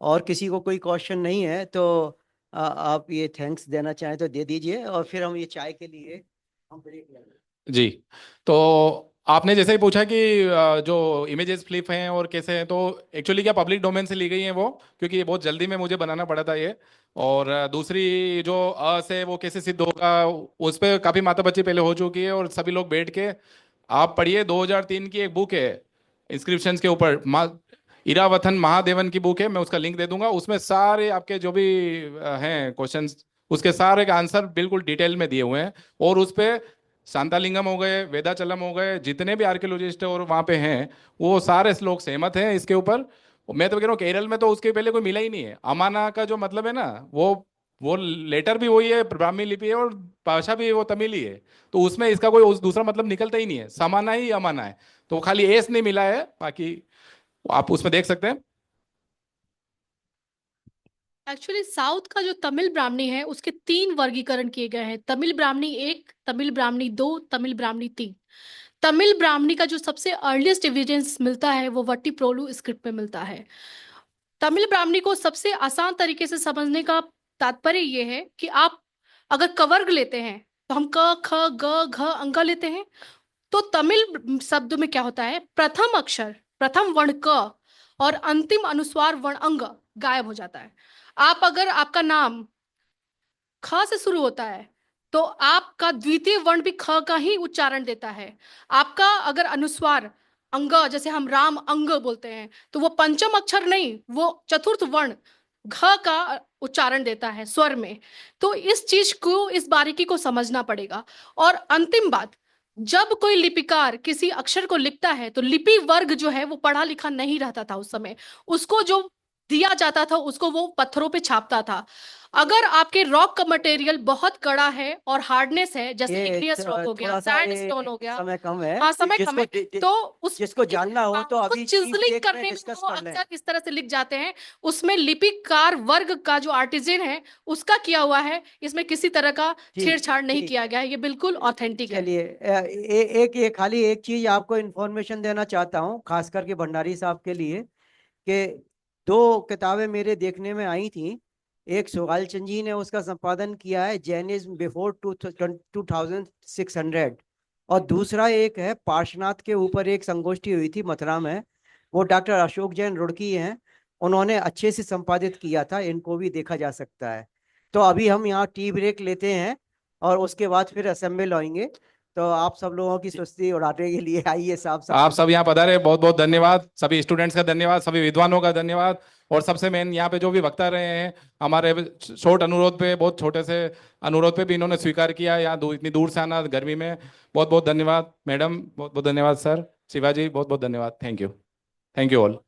और किसी को कोई क्वेश्चन नहीं है तो आप ये थैंक्स देना चाहें तो दे दीजिए, और फिर हम ये चाय के लिए हम ब्रेक लेंगे। जी। तो आपने जैसे ही पूछा कि जो इमेजेस फ्लिप हैं और कैसे हैं, तो एक्चुअली क्या पब्लिक डोमेन से ली गई हैं वो, क्योंकि ये बहुत जल्दी में मुझे बनाना पड़ा था ये। और दूसरी जो से वो कैसे सिद्ध होगा, उस पर काफ़ी माथापच्ची पहले हो चुकी है, और सभी लोग बैठ के आप पढ़िए। 2003 की एक बुक है इंस्क्रिप्शंस के ऊपर, इरावथन महादेवन की बुक है, मैं उसका लिंक दे दूंगा। उसमें सारे आपके जो भी हैं क्वेश्चंस, उसके सारे का आंसर बिल्कुल डिटेल में दिए हुए हैं। और उस पे शांतालिंगम हो गए, वेदाचलम हो गए, जितने भी आर्कियोलॉजिस्ट और वहाँ पे हैं, वो सारे लोग सहमत हैं इसके ऊपर। मैं तो कह रहा हूँ केरल में तो उसके पहले कोई मिला ही नहीं है। अमाना का जो मतलब है ना, वो लेटर भी वही है, ब्राह्मी लिपि है, और भाषा भी वो तमिल ही है। तो उसमें इसका कोई दूसरा मतलब निकलता ही नहीं है, समाना ही अमाना है। तो खाली एस नहीं मिला है, बाकी आप उसमें देख सकते हैं। एक्चुअली साउथ का जो तमिल ब्राह्मणी है उसके 3 वर्गीकरण किए गए हैं। तमिल ब्राह्मणी 1, तमिल ब्राह्मणी 2, तमिल ब्राह्मणी 3। तमिल ब्राह्मणी का जो सबसे अर्लीस्ट एविडेंस मिलता है वो वट्टीप्रोलु स्क्रिप्ट में मिलता है। तमिल ब्राह्मणी को सबसे आसान तरीके से समझने का तात्पर्य ये है कि आप अगर कवर्ग लेते हैं तो हम क ख ग घ अंग लेते हैं। तो तमिल शब्द में क्या होता है, प्रथम अक्षर प्रथम वर्ण क और अंतिम अनुस्वार वर्ण अंग गायब हो जाता है। आप अगर आपका नाम ख से शुरू होता है तो आपका द्वितीय वर्ण भी ख का ही उच्चारण देता है। आपका अगर अनुस्वार अंग, जैसे हम राम अंग बोलते हैं, तो वो पंचम अक्षर नहीं, वो चतुर्थ वर्ण घ का उच्चारण देता है स्वर में। तो इस चीज को, इस बारीकी को समझना पड़ेगा। और अंतिम बात, जब कोई लिपिकार किसी अक्षर को लिखता है तो लिपि वर्ग जो है वो पढ़ा लिखा नहीं रहता था उस समय। उसको जो दिया जाता था उसको वो पत्थरों पे छापता था। अगर आपके रॉक का मटेरियल बहुत कड़ा है और हार्डनेस है, जैसे ये इग्नियस रॉक हो गया, थोड़ा सा सैंडस्टोन हो गया, समय कम है। हाँ समय कम है, तो उस जिसको जानना हो तो उसको अभी चिजलिंग चीफ करने में डिस्कस वो कर लें। अक्सर इस तरह से लिख जाते हैं। उसमें लिपिकार वर्ग का जो आर्टिजन है उसका किया हुआ है, इसमें किसी तरह का ठीक छेड़छाड़ नहीं ठीक किया गया है, ये बिल्कुल ऑथेंटिक है। चलिए एक ये खाली एक चीज आपको इन्फॉर्मेशन देना चाहता हूँ, खास करके भंडारी साहब के लिए, कि 2 किताबें मेरे देखने में आई थी। एक सुगाल चंद जी ने उसका संपादन किया है, जैनिज्म बिफोर 2600, और दूसरा एक है पार्श्वनाथ के ऊपर एक संगोष्ठी हुई थी मथुरा में, वो डॉक्टर अशोक जैन रुड़की हैं, उन्होंने अच्छे से संपादित किया था, इनको भी देखा जा सकता है। तो अभी हम यहाँ टी ब्रेक लेते हैं और उसके बाद फिर असेंबल होंगे। तो आप सब लोगों की सुस्ती उड़ाने के लिए आइए साहब आप सब यहाँ पधारे, बहुत बहुत धन्यवाद। सभी स्टूडेंट्स का धन्यवाद, सभी विद्वानों का धन्यवाद। और सबसे मेन यहाँ पे जो भी वक्ता रहे हैं, हमारे शॉर्ट अनुरोध पे, बहुत छोटे से अनुरोध पे भी इन्होंने स्वीकार किया यहाँ इतनी दूर से आना गर्मी में। बहुत बहुत धन्यवाद मैडम, बहुत बहुत धन्यवाद सर, शिवाजी बहुत बहुत धन्यवाद। Thank you all.